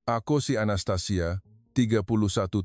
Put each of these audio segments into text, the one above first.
Ako si Anastasia, 31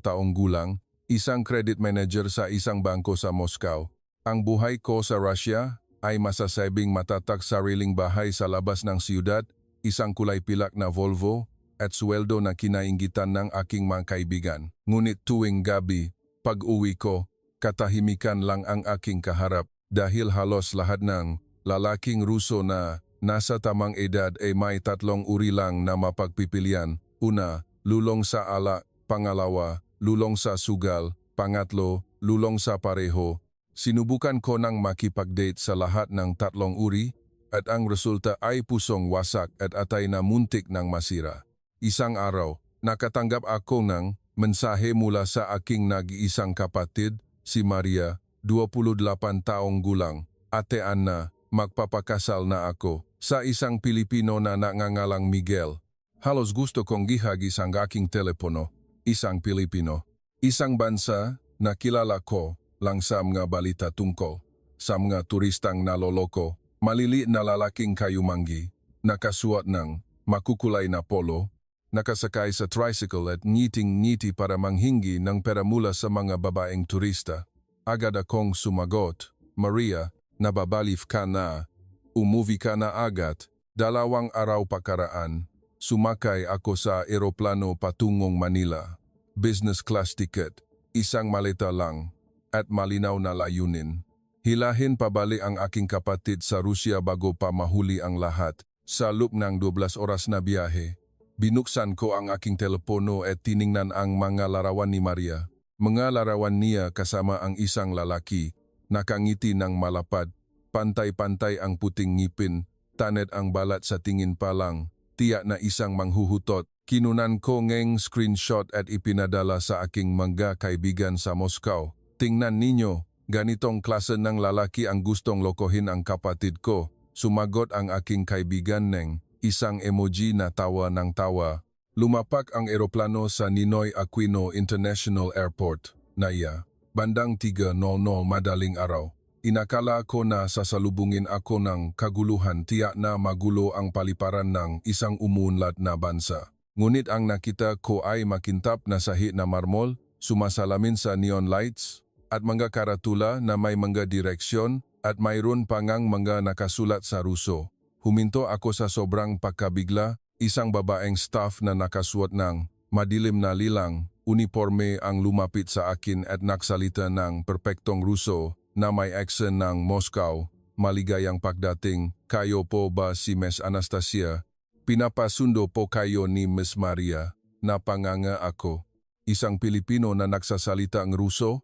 taong gulang, isang credit manager sa isang bangko sa Moscow. Ang buhay ko sa Russia ay masasabing matatag sariling bahay sa labas ng siyudad, isang kulay pilak na Volvo, at sweldo na kinainggitan ng aking mga kaibigan. Ngunit tuwing gabi, pag-uwi ko, katahimikan lang ang aking kaharap dahil halos lahat ng lalaking Ruso na nasa tamang edad ay may tatlong uri lang na mapagpipilian. Una, lulong sa alak. Pangalawa, lulong sa sugal. Pangatlo, lulong sa pareho. Sinubukan ko nang makipag-date sa lahat ng tatlong uri at ang resulta ay pusong wasak at atay na muntik ng masira. Isang araw, nakatanggap ako ng mensahe mula sa aking nag-iisang kapatid, si Maria, 28 taong gulang. Ate Anna, magpapakasal na ako sa isang Pilipino na nangangalang Miguel. Halos gusto kong gihagis ang aking telepono. Isang Pilipino. Isang bansa na kilala ko lang sa mga balita tungkol sa mga turistang naloloko, maliliit na lalaking kayumanggi, nakasuot ng makukulay na polo, nakasakay sa tricycle at ngiting-ngiti para manghingi ng pera mula sa mga babaeng turista. Agad akong sumagot, Maria, nababalif ka na, umuwi ka na agad. 2 araw pakaraan, sumakay ako sa eroplano patungong Manila. Business class ticket, isang maleta lang, at malinaw na layunin. Hilahin pabalik ang aking kapatid sa Rusya bago pa mahuli ang lahat. Sa loob ng 12 oras na biyahe, binuksan ko ang aking telepono at tiningnan ang mga larawan ni Maria. Mga larawan niya kasama ang isang lalaki, nakangiti ng malapad, pantay-pantay ang puting ngipin, tanet ang balat sa tingin pa lang, tiyak na isang manghuhutot. Kinunan ko ngeng screenshot at ipinadala sa aking mga kaibigan sa Moscow. Tingnan ninyo, ganitong klase ng lalaki ang gustong lokohin ang kapatid ko. Sumagot ang aking kaibigan ng isang emoji na tawa ng tawa. Lumapak ang eroplano sa Ninoy Aquino International Airport, Naya. Bandang 3:00 madaling araw. Inakala ko na sasalubungin ako ng kaguluhan, tiyak na magulo ang paliparan ng isang umuunlad na bansa. Ngunit ang nakita ko ay makintab na sahig na marmol, sumasalamin sa neon lights, at mga karatula na may mga direksyon at mayroon pa ngang mga nakasulat sa Ruso. Huminto ako sa sobrang pagkabigla, isang babaeng staff na nakasuot ng madilim na lilang, uniforme ang lumapit sa akin at nagsalita ng perpektong Ruso na may accent ng Moscow. Maligayang pagdating, kayo po ba si Ms. Anastasia? Pinapasundo po kayo ni Ms. Maria. Napanganga ako. Isang Pilipino na nagsasalita ng Ruso?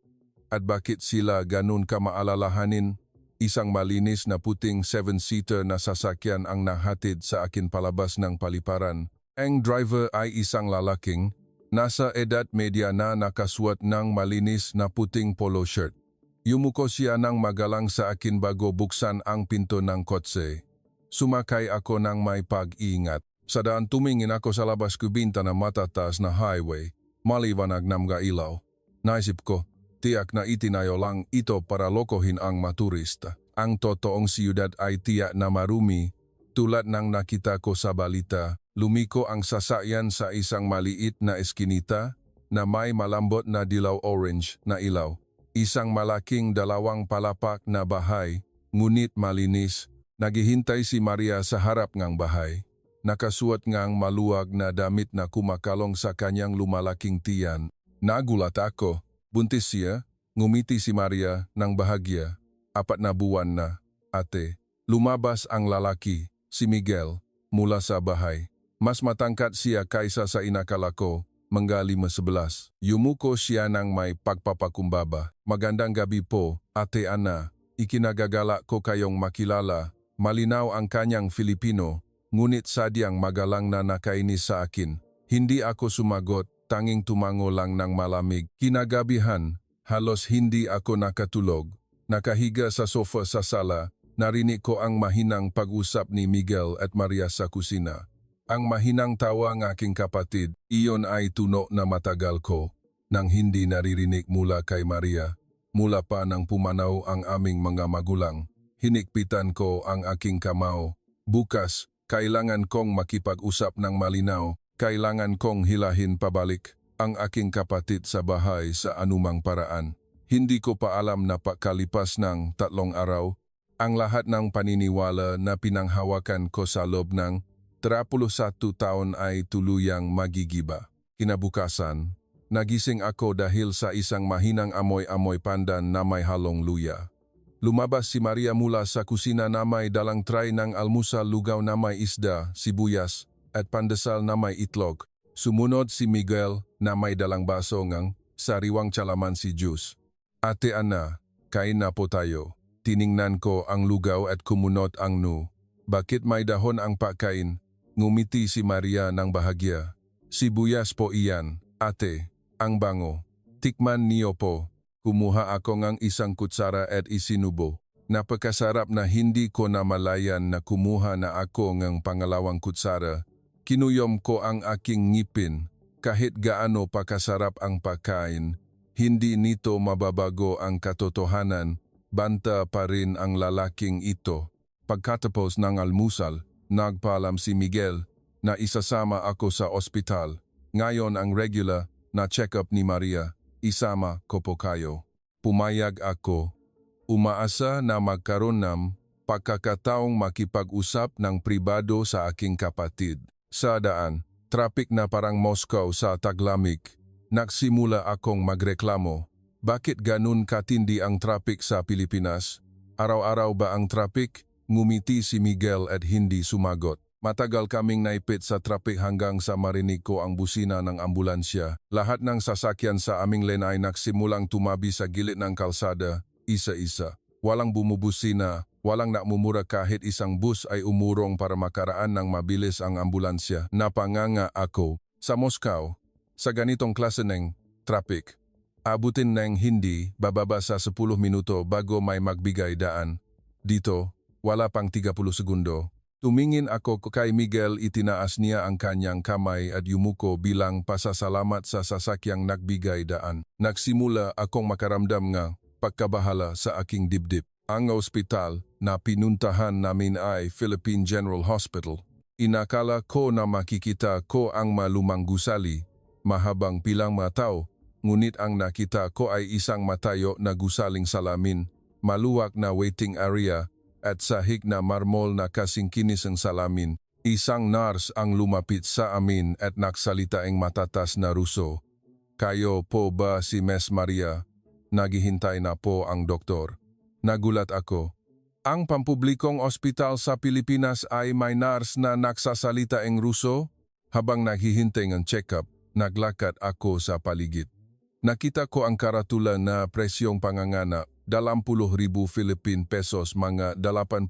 At bakit sila ganun kamaalalahanin? Isang malinis na puting 7-seater na sasakyan ang nahatid sa akin palabas ng paliparan. Ang driver ay isang lalaking, nasa edad media na nakasuot ng malinis na puting polo shirt. Yumuko siya ng magalang sa akin bago buksan ang pinto ng kotse. Sumakay ako ng may pag-iingat. Sa daan tumingin ako sa labas ko bintana matataas na highway, maliwanag na mga ilaw. Naisip ko, tiyak na itinayo lang ito para lokohin ang maturista. Ang totoong siyudad ay tiyak na marumi, tulad ng nakita ko sa balita. Lumiko ang sasakyan sa isang maliit na eskinita na may malambot na dilaw orange na ilaw. Isang malaking 2 palapak na bahay, ngunit malinis. Naghihintay si Maria sa harap ngang bahay. Nakasuot ngang maluwag na damit na kumakalong sa kanyang lumalaking tiyan. Nagulat ako. Buntis siya. Ngumiti si Maria ng bahagya. 4 na buwan na. Ate. Lumabas ang lalaki, si Miguel, mula sa bahay. Mas matangkad siya kaysa sa inakala ko. Mga 5'11". Yumuko siya ng may pagpapakumbaba. Magandang gabi po, Ate Anna. Ikinagagala ko kayong makilala. Malinaw ang kanyang Filipino, ngunit sadyang magalang na nakainis sa akin. Hindi ako sumagot, tanging tumango lang ng malamig. Kinagabihan, halos hindi ako nakatulog. Nakahiga sa sofa sa sala, narinig ko ang mahinang pag-usap ni Miguel at Maria sa kusina. Ang mahinang tawa ng aking kapatid, iyon ay tunog na matagal ko, nang hindi naririnig mula kay Maria. Mula pa nang pumanaw ang aming mga magulang. Hinikpitan ko ang aking kamao. Bukas, kailangan kong makipag-usap ng malinaw. Kailangan kong hilahin pabalik ang aking kapatid sa bahay sa anumang paraan. Hindi ko pa alam na pakalipas ng 3 araw, ang lahat ng paniniwala na pinanghawakan ko sa loob ng 31 taon ay tuluyang magigiba. Kinabukasan, nagising ako dahil sa isang mahinang amoy-amoy pandan na may halong luya. Lumabas si Maria mula sa kusina na may dalang tray ng almusal lugaw na may isda, sibuyas, at pandesal na may itlog. Sumunod si Miguel na may dalang baso ng sariwang calamansi juice. Ate Ana, kain na po tayo. Tiningnan ko ang lugaw at kumunot ang nu. Bakit may dahon ang pagkain? Ngumiti si Maria ng bahagya. Sibuyas po iyan, ate. Ang bango. Tikman niyo po. Kumuha ako ng isang kutsara at isinubo. Napakasarap na hindi ko namalayan na kumuha na ako ng pangalawang kutsara. Kinuyom ko ang aking ngipin. Kahit gaano pa kasarap ang pagkain, hindi nito mababago ang katotohanan. Banta pa rin ang lalaking ito. Pagkatapos ng almusal, nagpaalam si Miguel na isasama ako sa ospital. Ngayon ang regular na check-up ni Maria, isama ko po kayo. Pumayag ako. Umaasa na magkaroon ng pagkakataong makipag-usap ng pribado sa aking kapatid. Sa daan, traffic na parang Moscow sa taglamig. Nagsimula akong magreklamo. Bakit ganun katindi ang traffic sa Pilipinas? Araw-araw ba ang traffic? Ngumiti si Miguel at hindi sumagot. Matagal kaming naipit sa traffic hanggang sa marinig ko ang busina ng ambulansya. Lahat ng sasakyan sa aming lane ay nagsimulang tumabi sa gilid ng kalsada, isa-isa. Walang bumubusina, walang nakmumura kahit isang bus ay umurong para makaraan ng mabilis ang ambulansya. Napanganga ako. Sa Moscow, sa ganitong klase ng traffic, abutin ng hindi bababa sa 10 minuto bago may magbigay daan. Dito, wala pang 30 segundo. Tumingin ako kay Miguel, itinaas niya ang kanyang kamay at yumuko bilang pasasalamat sa sasakyang nagbigay daan. Nagsimula akong makaramdam ng pagkabahala sa aking dibdib. Ang ospital na pinuntahan namin ay Philippine General Hospital. Inakala ko na makikita ko ang malumang gusali, mahabang pilang mataw. Ngunit ang nakita ko ay isang matayo na gusaling salamin, maluwag na waiting area at sahig na marmol na kasingkinis ng salamin. Isang nurse ang lumapit sa amin at nagsalita ng matatas na Ruso. Kayo po ba si Miss Maria? Naghihintay na po ang doktor. Nagulat ako. Ang pampublikong ospital sa Pilipinas ay may nurse na nagsasalita ng Ruso? Habang naghihintay ng check-up, naglakad ako sa paligid. Nakita ko ang karatula na presyong pangangana, 20,000 Philippine pesos, mga 80,000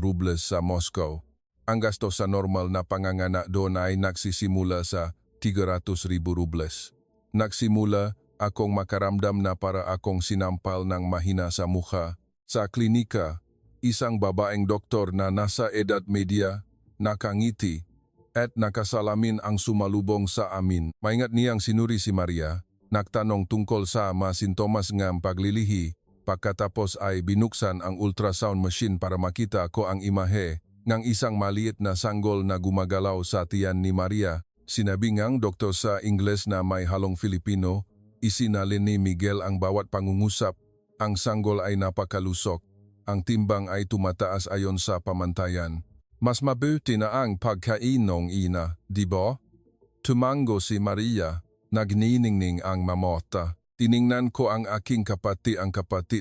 rubles sa Moscow. Ang gasto sa normal na pangangana doon ay nagsisimula sa 300,000 rubles. Nagsimula akong makaramdam na para akong sinampal ng mahina sa mukha. Sa klinika, isang babaeng doktor na nasa edad media, nakangiti, at nakasalamin ang sumalubong sa amin. Maingat niyang sinuri si Maria. Nagtanong tungkol sa mga sintomas ng paglilihi. Pagkatapos ay binuksan ang ultrasound machine para makita ko ang imahe ng isang maliit na sanggol na gumagalaw sa tiyan ni Maria. Sinabi ngang doktor sa Ingles na may halong Filipino, isinalin ni Miguel ang bawat pangungusap. Ang sanggol ay napakalusok. Ang timbang ay tumataas ayon sa pamantayan. Mas mabuti na ang pagkain ng ina, di ba? Tumango si Maria. Nagniningning ang mamota. Tiningnan ko ang aking kapatid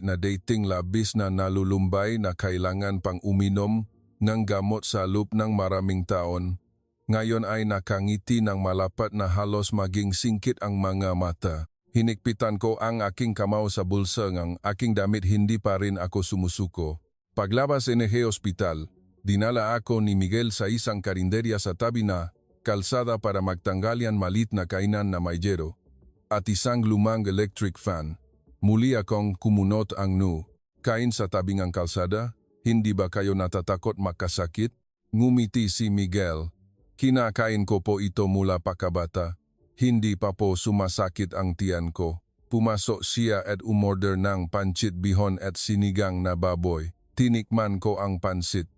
na dating labis na nalulumbay na kailangan pang uminom ng gamot sa loob ng maraming taon. Ngayon ay nakangiti ng malapat na halos maging singkit ang mga mata. Hinikpitan ko ang aking kamao sa bulsa ng aking damit, hindi pa rin ako sumusuko. Paglabas ng hospital, dinala ako ni Miguel sa isang karinderya sa tabi na kalsada para magtanggalian malit na kainan na may jero at isang lumang electric fan. Muli akong kumunot ang nu. Kain sa tabing ang kalsada? Hindi ba kayo natatakot makasakit? Ngumiti si Miguel. Kinakain ko po ito mula pakabata. Hindi pa po sumasakit ang tiyan ko. Pumasok siya at umorder ng pancit bihon at sinigang na baboy. Tinikman ko ang pansit.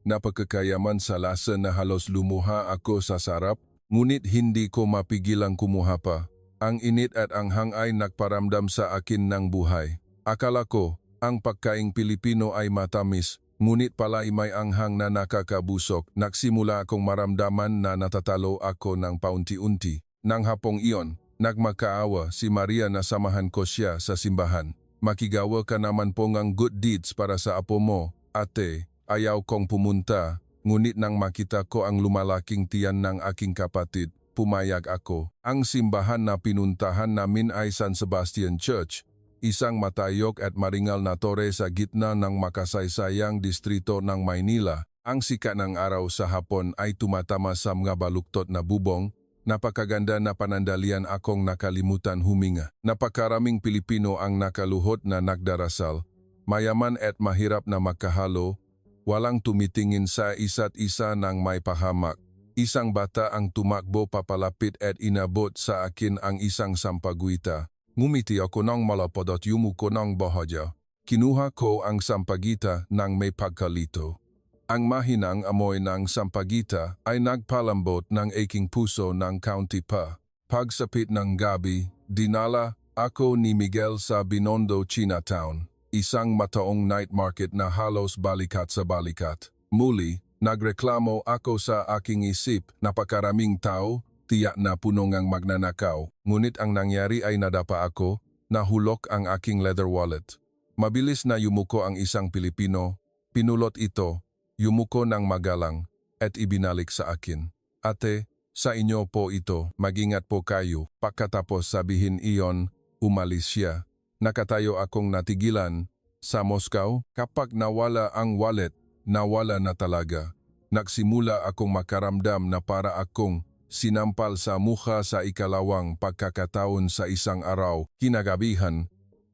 Napakakayaman sa lasa na halos lumuha ako sa sarap, ngunit hindi ko mapigilang kumuha pa. Ang init at anghang ay nagparamdam sa akin ng buhay. Akala ko, ang pagkaing Pilipino ay matamis, ngunit pala'y may anghang na nakakabusok. Nagsimula akong maramdaman na natatalo ako ng paunti-unti. Nang hapong iyon, nagmakaawa si Maria na samahan ko siya sa simbahan. Makigawa ka naman po ng good deeds para sa apo mo, ate. Ayaw kong pumunta, ngunit nang makita ko ang lumalaking tiyan ng aking kapatid, pumayag ako. Ang simbahan na pinuntahan namin ay San Sebastian Church, isang matayog at maringal na tore sa gitna ng makasaysayang distrito ng Maynila. Ang sikat ng araw sa hapon ay tumatama sa mga baluktot na bubong. Napakaganda na panandalian akong nakalimutan huminga. Napakaraming Pilipino ang nakaluhod na nagdarasal. Mayaman at mahirap na makahalo, walang tumitingin sa isa't isa ng may pahamak. Isang bata ang tumakbo papalapit at inabot sa akin ang isang sampaguita. Ngumiti ako ng malapad at yumuko ng bahadya. Kinuha ko ang sampagita ng may pagkalito. Ang mahinang amoy ng sampagita ay nagpalambot ng aking puso ng kaunti pa. Pagsapit ng gabi, dinala ako ni Miguel sa Binondo, Chinatown, isang mataong night market na halos balikat sa balikat. Muli, nagreklamo ako sa aking isip, napakaraming tao, tiyak na puno ngang magnanakaw. Ngunit ang nangyari ay nadapa ako, nahulog ang aking leather wallet. Mabilis na yumuko ang isang Pilipino, pinulot ito, yumuko ng magalang, at ibinalik sa akin. Ate, sa inyo po ito, mag-ingat po kayo. Pagkatapos sabihin iyon, umalis siya. Nakatayo akong natigilan. Sa Moscow, kapag nawala ang wallet, nawala na talaga. Nagsimula akong makaramdam na para akong sinampal sa mukha sa ikalawang pagkakataon sa isang araw. Kinagabihan,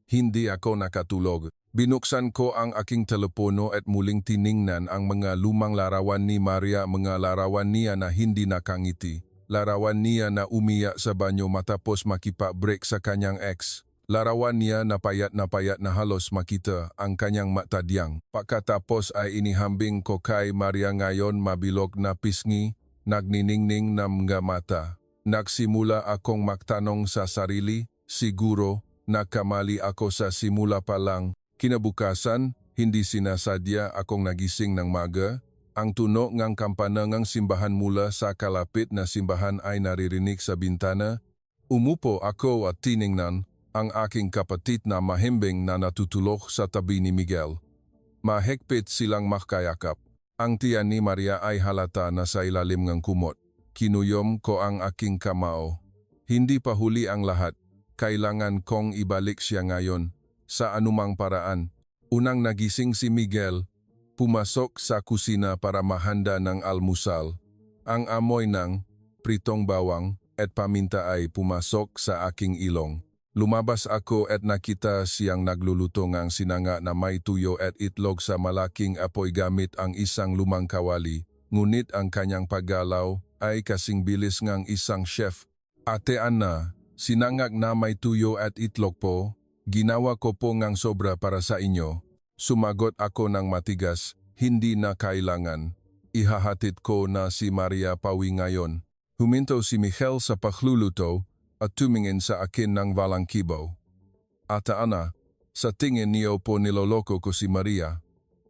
hindi ako nakatulog. Binuksan ko ang aking telepono at muling tiningnan ang mga lumang larawan ni Maria, mga larawan niya na hindi nakangiti. Larawan niya na umiyak sa banyo matapos makipag-break sa kanyang ex. Larawan niya na payat na halos makita ang kanyang matadyang. Pagkatapos ay inihambing ko kay Maria ngayon mabilog na pisngi, nagniningning na mga mata. Nagsimula akong magtanong sa sarili, siguro, nagkamali ako sa simula pa lang. Kinabukasan, hindi sinasadya akong nagising ng maga. Ang tunog ng kampana ng simbahan mula sa kalapit na simbahan ay naririnig sa bintana. Umupo ako at tiningnan ang aking kapatid na mahimbing na natutulog sa tabi ni Miguel. Mahigpit silang makayakap. Ang tiyan ni Maria ay halata na sa ilalim ng kumot. Kinuyom ko ang aking kamao. Hindi pa huli ang lahat. Kailangan kong ibalik siya ngayon. Sa anumang paraan, unang nagising si Miguel, pumasok sa kusina para mahanda ng almusal. Ang amoy ng pritong bawang at paminta ay pumasok sa aking ilong. Lumabas ako at nakita siyang nagluluto ng sinanga na may tuyo at itlog sa malaking apoy gamit ang isang lumang kawali. Ngunit ang kanyang paggalaw ay kasing bilis ng isang chef. Ate Anna, sinangag na may tuyo at itlog po. Ginawa ko po ngang sobra para sa inyo. Sumagot ako ng matigas, hindi na kailangan. Ihahatid ko na si Maria pauwi ngayon. Huminto si Michel sa pagluluto at tumingin sa akin ng walang kibaw. Ate Ana, sa tingin niyo po niloloko ko si Maria.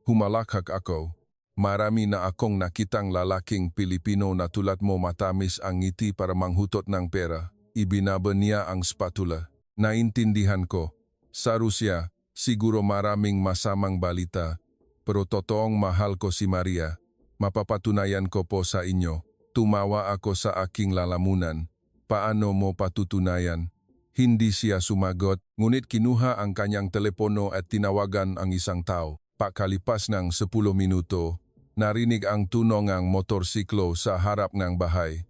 Humalakak ako. Marami na akong nakitang lalaking Pilipino na tulad mo matamis ang ngiti para manghutot ng pera. Ibinaba niya ang spatula. Naintindihan ko. Sa Rusya, siguro maraming masamang balita, pero totoong mahal ko si Maria. Mapapatunayan ko po sa inyo. Tumawa ako sa aking lalamunan. Paano mo patutunayan? Hindi siya sumagot, ngunit kinuha ang kanyang telepono at tinawagan ang isang tao. Pakalipas ng 10 minuto, narinig ang tunog ng motorsiklo sa harap ng bahay.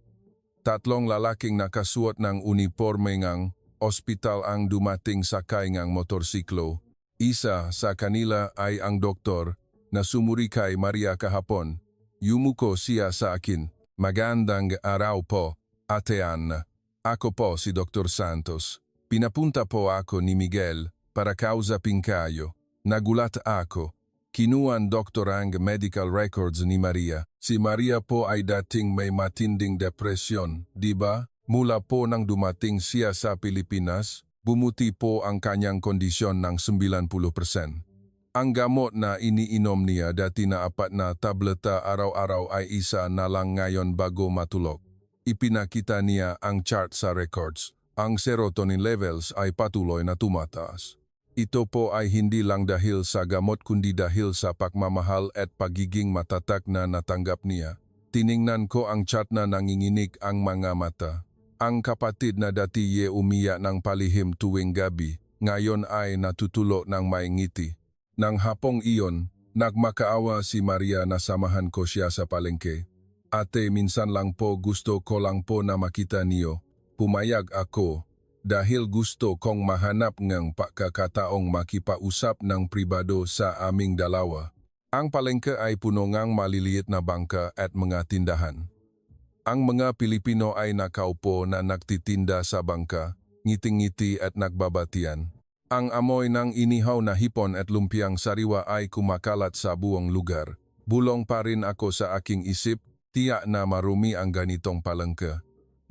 3 lalaking nakasuot ng uniforme ng ospital ang dumating sakay ng motorsiklo. Isa sa kanila ay ang doktor na sumuri kay Maria kahapon. Yumuko siya sa akin. Magandang araw po, Ate Anna. Ako po si Dr. Santos. Pinapunta po ako ni Miguel para kausapin kayo. Nagulat ako. Kinuan doktor ang medical records ni Maria. Si Maria po ay dating may matinding depresyon, di ba? Mula po nang dumating siya sa Pilipinas, bumuti po ang kanyang kondisyon ng 90%. Ang gamot na iniinom niya dati na 4 na tableta araw-araw ay isa na lang ngayon bago matulog. Ipinakita niya ang chart sa records. Ang serotonin levels ay patuloy na tumataas. Ito po ay hindi lang dahil sa gamot kundi dahil sa pagmamahal at pagiging matatag na natanggap niya. Tiningnan ko ang chat na nanginginig ang mga mata. Ang kapatid na dati umiyak ng palihim tuwing gabi, ngayon ay natutulo ng may ngiti. Nang hapong iyon, nagmakaawa si Maria na samahan ko siya sa palengke. Ate, minsan lang po gusto ko lang po na makita niyo. Pumayag ako. Dahil gusto kong mahanap ng pagkakataong makipausap ng pribado sa aming dalawa. Ang palengke ay puno ngang maliliit na bangka at mga tindahan. Ang mga Pilipino ay nakaupo na nagtitinda sa bangka, ngiting-ngiti at nagbabatian. Ang amoy ng inihaw na hipon at lumpiang sariwa ay kumakalat sa buong lugar. Bulong pa rin ako sa aking isip, tiyak na marumi ang ganitong palengke.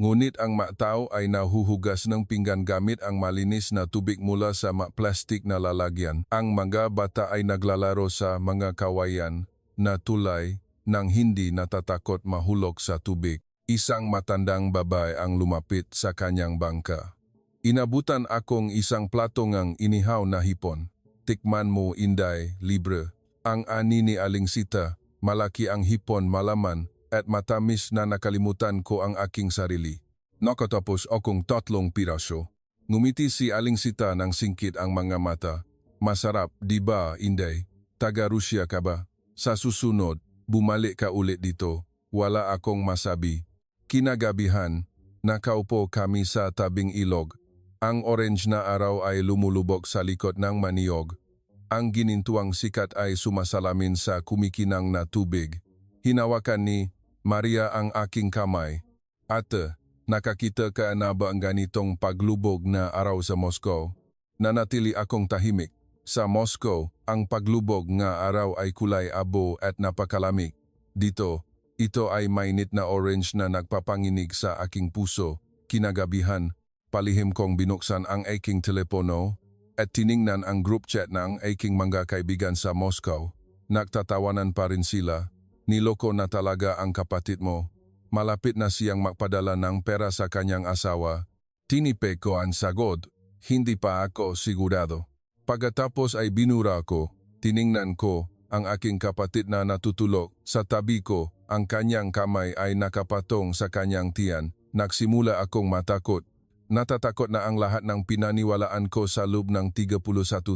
Ngunit ang matao ay nahuhugas ng pinggan gamit ang malinis na tubig mula sa plastik na lalagyan. Ang mga bata ay naglalaro sa mga kawayan na tulay nang hindi natatakot mahulog sa tubig. Isang matandang babae ang lumapit sa kanyang bangka. Inabutan akong isang plato ng inihaw na hipon. Tikman mo, Inday, libre. Ang ani ni Aling Sita, malaki ang hipon, malaman, at matamis na nakalimutan ko ang aking sarili. Nakatapos akong 3 piraso. Ngumiti si Aling Sita nang singkit ang mga mata. Masarap, di ba, Inday? Taga-Rusya ka ba? Sa susunod, bumalik ka ulit dito. Wala akong masabi. Kinagabihan, nakaupo kami sa tabing ilog. Ang orange na araw ay lumulubog sa likod ng maniyog. Ang ginintuang sikat ay sumasalamin sa kumikinang na tubig. Hinawakan ni Maria ang aking kamay. Ate, nakakita ka na ba ang ganitong paglubog na araw sa Moscow? Nanatili akong tahimik. Sa Moscow, ang paglubog nga araw ay kulay abo at napakalamig. Dito, ito ay mainit na orange na nagpapanginig sa aking puso. Kinagabihan, palihim kong binuksan ang aking telepono at tiningnan ang group chat ng aking mga kaibigan sa Moscow. Nagtatawanan pa rin sila. Niloko na talaga ang kapatid mo. Malapit na siyang magpadala ng pera sa kanyang asawa. Tinipe ko ang sagot. Hindi pa ako sigurado. Pagkatapos ay binura ko. Tiningnan ko ang aking kapatid na natutulog. Sa tabi ko, ang kanyang kamay ay nakapatong sa kanyang tiyan. Nagsimula akong matakot. Natatakot na ang lahat ng pinaniwalaan ko sa loob ng 31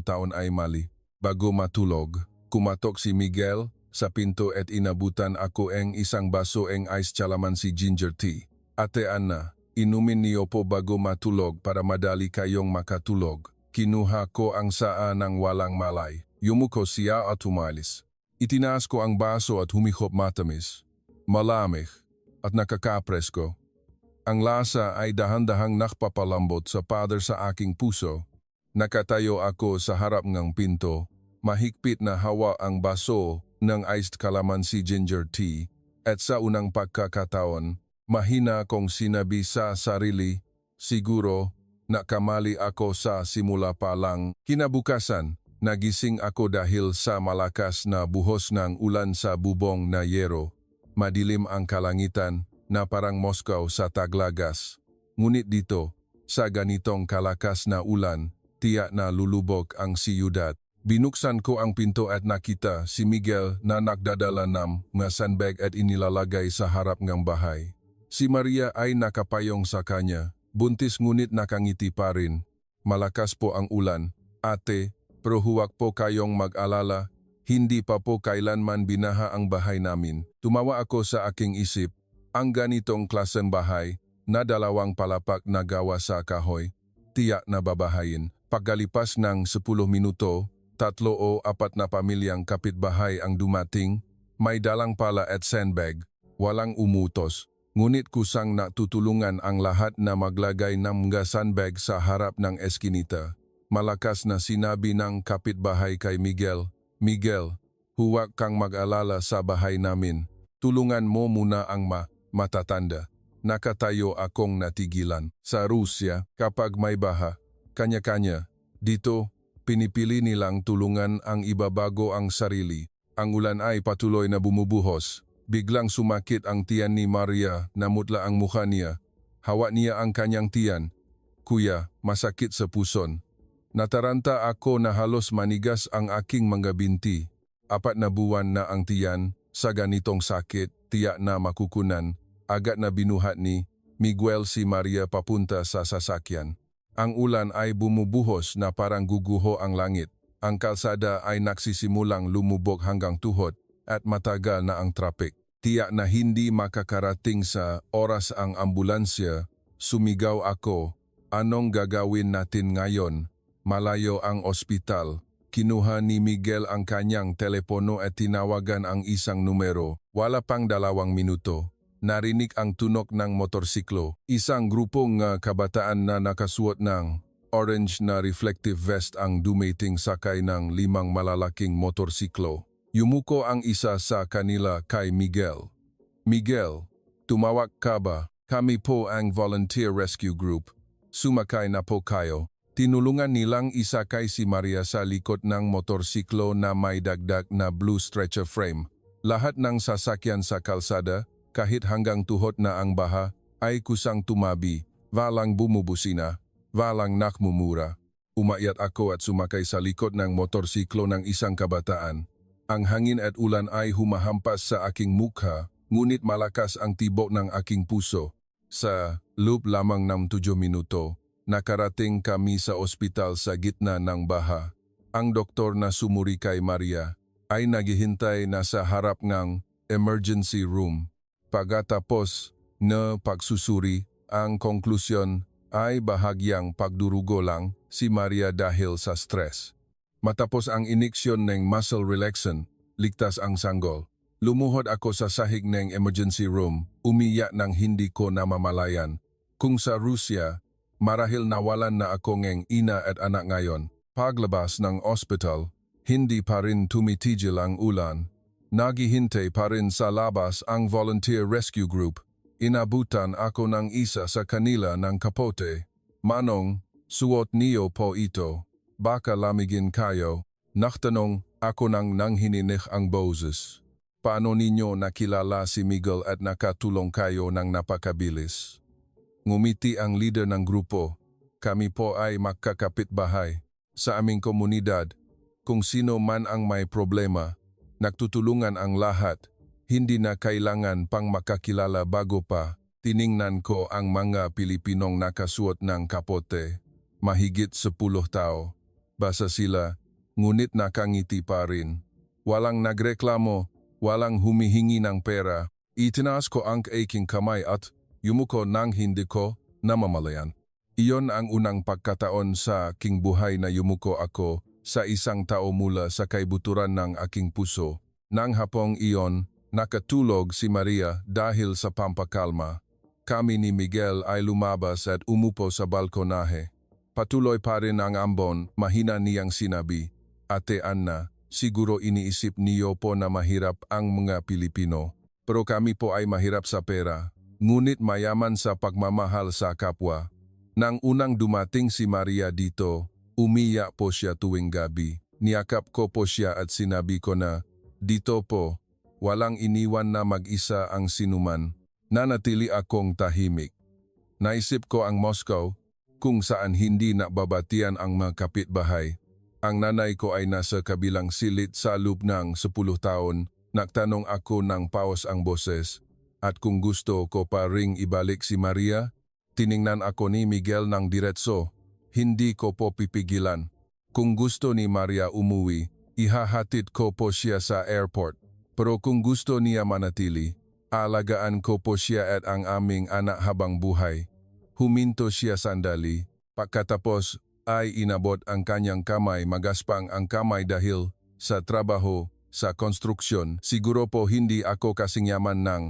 taon ay mali. Bago matulog, kumatok si Miguel sa pinto at inabutan ako ang isang baso ng ice calamansi ginger tea. Ate Anna, inumin niyo po bago matulog para madali kayong makatulog. Kinuha ko ang saa ng walang malay. Yumuko siya at umalis. Itinaas ko ang baso at humihop matamis. Malamig at nakakapresko. Ang lasa ay dahan-dahang nakpapalambot sa pader sa aking puso. Nakatayo ako sa harap ng pinto. Mahigpit na hawa ang baso ng iced calamansi ginger tea at sa unang pagkakataon, mahina kong sinabi sa sarili, siguro, nakamali ako sa simula pa lang. Kinabukasan, nagising ako dahil sa malakas na buhos ng ulan sa bubong na yero. Madilim ang kalangitan na parang Moscow sa taglagas. Ngunit dito, sa ganitong kalakas na ulan, tiyak na lulubog ang siyudad. Binuksan ko ang pinto at nakita si Miguel na nagdadala ng mga sandbag at inilalagay sa harap ng bahay. Si Maria ay nakapayong sa kanya, buntis ngunit nakangiti pa rin. Malakas po ang ulan. Ate, pero huwag po kayong mag-alala, hindi pa po kailanman binaha ang bahay namin. Tumawa ako sa aking isip, ang ganitong klaseng bahay na 2 palapak na gawa sa kahoy, tiyak na babahayin. Pagkalipas ng 10 minuto, 3 o 4 na pamilyang kapitbahay ang dumating, may dalang pala at sandbag, walang umutos. Ngunit kusang natutulungan ang lahat na maglagay ng mga sandbag sa harap ng eskinita. Malakas na sinabi ng kapitbahay kay Miguel, Miguel, Huwag kang mag-alala sa bahay namin. Tulungan mo muna ang matatanda. Nakatayo akong natigilan. Sa Rusya, kapag may baha, kanya-kanya. Dito, pinipili nilang tulungan ang iba bago ang sarili. Ang ulan ay patuloy na bumubuhos. Biglang sumakit ang tiyan ni Maria, namutla ang mukha niya. Hawak niya ang kanyang tiyan. Kuya, masakit sa puson. Nataranta ako na halos manigas ang aking mga binti. 4 na buwan na ang tiyan, sa ganitong sakit, tiyak na makukunan. Agad na binuhat ni Miguel si Maria papunta sa sasakyan. Ang ulan ay bumubuhos na parang guguho ang langit. Ang kalsada ay nagsisimulang lumubog hanggang tuhod at matagal na ang traffic. Tiyak na hindi makakarating sa oras ang ambulansya. Sumigaw ako, anong gagawin natin ngayon? Malayo ang ospital. Kinuha ni Miguel ang kanyang telepono at tinawagan ang isang numero. Wala pang 2 minuto. Narinig ang tunog ng motorsiklo. Isang grupong kabataan na nakasuot ng orange na reflective vest ang dumating sakay ng 5 malalaking motorsiklo. Yumuko ang isa sa kanila kay Miguel. Miguel, tumawag ka ba? Kami po ang Volunteer Rescue Group. Sumakay na po kayo. Tinulungan nilang isakay si Maria sa likod ng motorsiklo na may dagdag na blue stretcher frame. Lahat ng sasakyan sa kalsada, kahit hanggang tuhod na ang baha, ay kusang tumabi, walang bumubusina, walang nakmumura. Umayat ako at sumakay sa likod ng motorsiklo ng isang kabataan. Ang hangin at ulan ay humahampas sa aking mukha, ngunit malakas ang tibok ng aking puso. Sa loob lamang ng 7 minuto, nakarating kami sa ospital sa gitna ng baha. Ang doktor na sumuri kay Maria ay naghihintay na sa harap ng emergency room. Pagkatapos na pagsusuri, ang konklusyon ay bahagyang pagdurugo lang si Maria dahil sa stress. Matapos ang iniksyon ng muscle relaxant, ligtas ang sanggol. Lumuhod ako sa sahig ng emergency room, umiyak ng hindi ko namamalayan. Kung sa Rusya, marahil nawalan na ako ng ina at anak ngayon. Paglabas ng ospital, hindi pa rin tumitigil ang ulan. Naghihintay pa rin sa labas ang Volunteer Rescue Group. Inabutan ako ng isa sa kanila ng kapote. Manong, suot niyo po ito. Baka lamigin kayo. Naktanong ako nang nanghininik ang boses. Paano ninyo nakilala si Miguel at nakatulong kayo ng napakabilis? Ngumiti ang leader ng grupo. Kami po ay magkakapitbahay. Sa aming komunidad, kung sino man ang may problema, nagtutulungan ang lahat. Hindi na kailangan pang makakilala bago pa. Tiningnan ko ang mga Pilipinong nakasuot ng kapote. Mahigit 10 tao. Basa sila, ngunit nakangiti pa rin. Walang nagreklamo, walang humihingi ng pera. Itinaas ko ang aking kamay at yumuko nang hindi ko namamalayan. Iyon ang unang pagkataon sa aking buhay na yumuko ako sa isang tao mula sa kaibuturan ng aking puso. Nang hapong iyon, nakatulog si Maria dahil sa pampakalma. Kami ni Miguel ay lumabas at umupo sa balkonahe. Patuloy pa rin ang ambon, mahina niyang sinabi, Ate Anna, siguro iniisip niyo po na mahirap ang mga Pilipino. Pero kami po ay mahirap sa pera, ngunit mayaman sa pagmamahal sa kapwa. Nang unang dumating si Maria dito, umiyak po siya tuwing gabi. Niyakap ko po siya at sinabi ko na, dito po, walang iniwan na mag-isa ang sinuman. Nanatili akong tahimik. Naisip ko ang Moscow, kung saan hindi nababatian ang mga kapitbahay. Ang nanay ko ay nasa kabilang silid sa loob ng 10 taon. Nagtanong ako ng paos ang boses. At kung gusto ko pa ring ibalik si Maria, tiningnan ako ni Miguel ng diretso. Hindi ko po pipigilan. Kung gusto ni Maria umuwi, ihahatid ko po siya sa airport. Pero kung gusto niya manatili, alagaan ko po siya at ang aming anak habang buhay. Huminto siya sandali. Pagkatapos ay inabot ang kanyang kamay, magaspang ang kamay dahil sa trabaho, sa konstruksyon. Siguro po hindi ako kasing yaman ng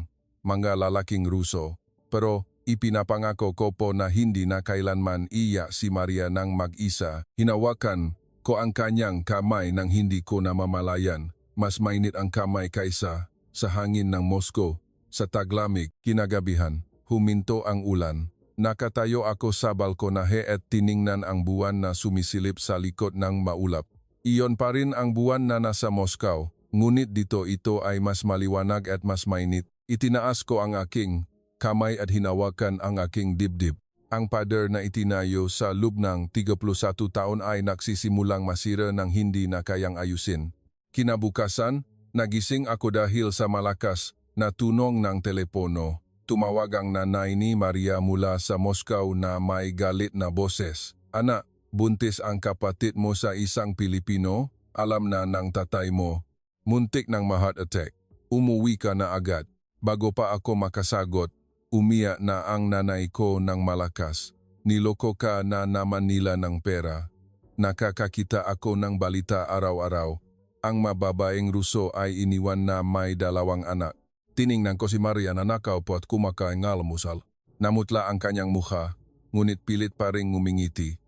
mga lalaking Ruso. Pero ipinapangako ko po na hindi na kailanman iiyak si Maria ng mag-isa. Hinawakan ko ang kanyang kamay nang hindi ko namamalayan. Mas mainit ang kamay kaysa sa hangin ng Moscow. Sa taglamig, kinagabihan, huminto ang ulan. Nakatayo ako sa balkonahe at tiningnan ang buwan na sumisilip sa likod ng maulap. Iyon pa rin ang buwan na nasa Moscow, ngunit dito ito ay mas maliwanag at mas mainit. Itinaas ko ang aking kamay at hinawakan ang aking dibdib. Ang pader na itinayo sa loob ng 31 taon ay nagsisimulang masira ng hindi na kayang ayusin. Kinabukasan, nagising ako dahil sa malakas na tunog ng telepono. Tumawag ang nanay ni Maria mula sa Moscow na may galit na boses. Anak, buntis ang kapatid mo sa isang Pilipino, alam na ng tatay mo. Muntik ng ma-heart attack. Umuwi ka na agad. Bago pa ako makasagot, umiyak na ang nanay ko ng malakas. Niloko ka na naman nila ng pera. Nakakakita ako ng balita araw-araw. Ang mababaeng Ruso ay iniwan na may 2 anak. Tiningnan ko si Maria na nakaupo at kumakain ng almusal. Namutla ang kanyang mukha, ngunit pilit pa ring ngumingiti.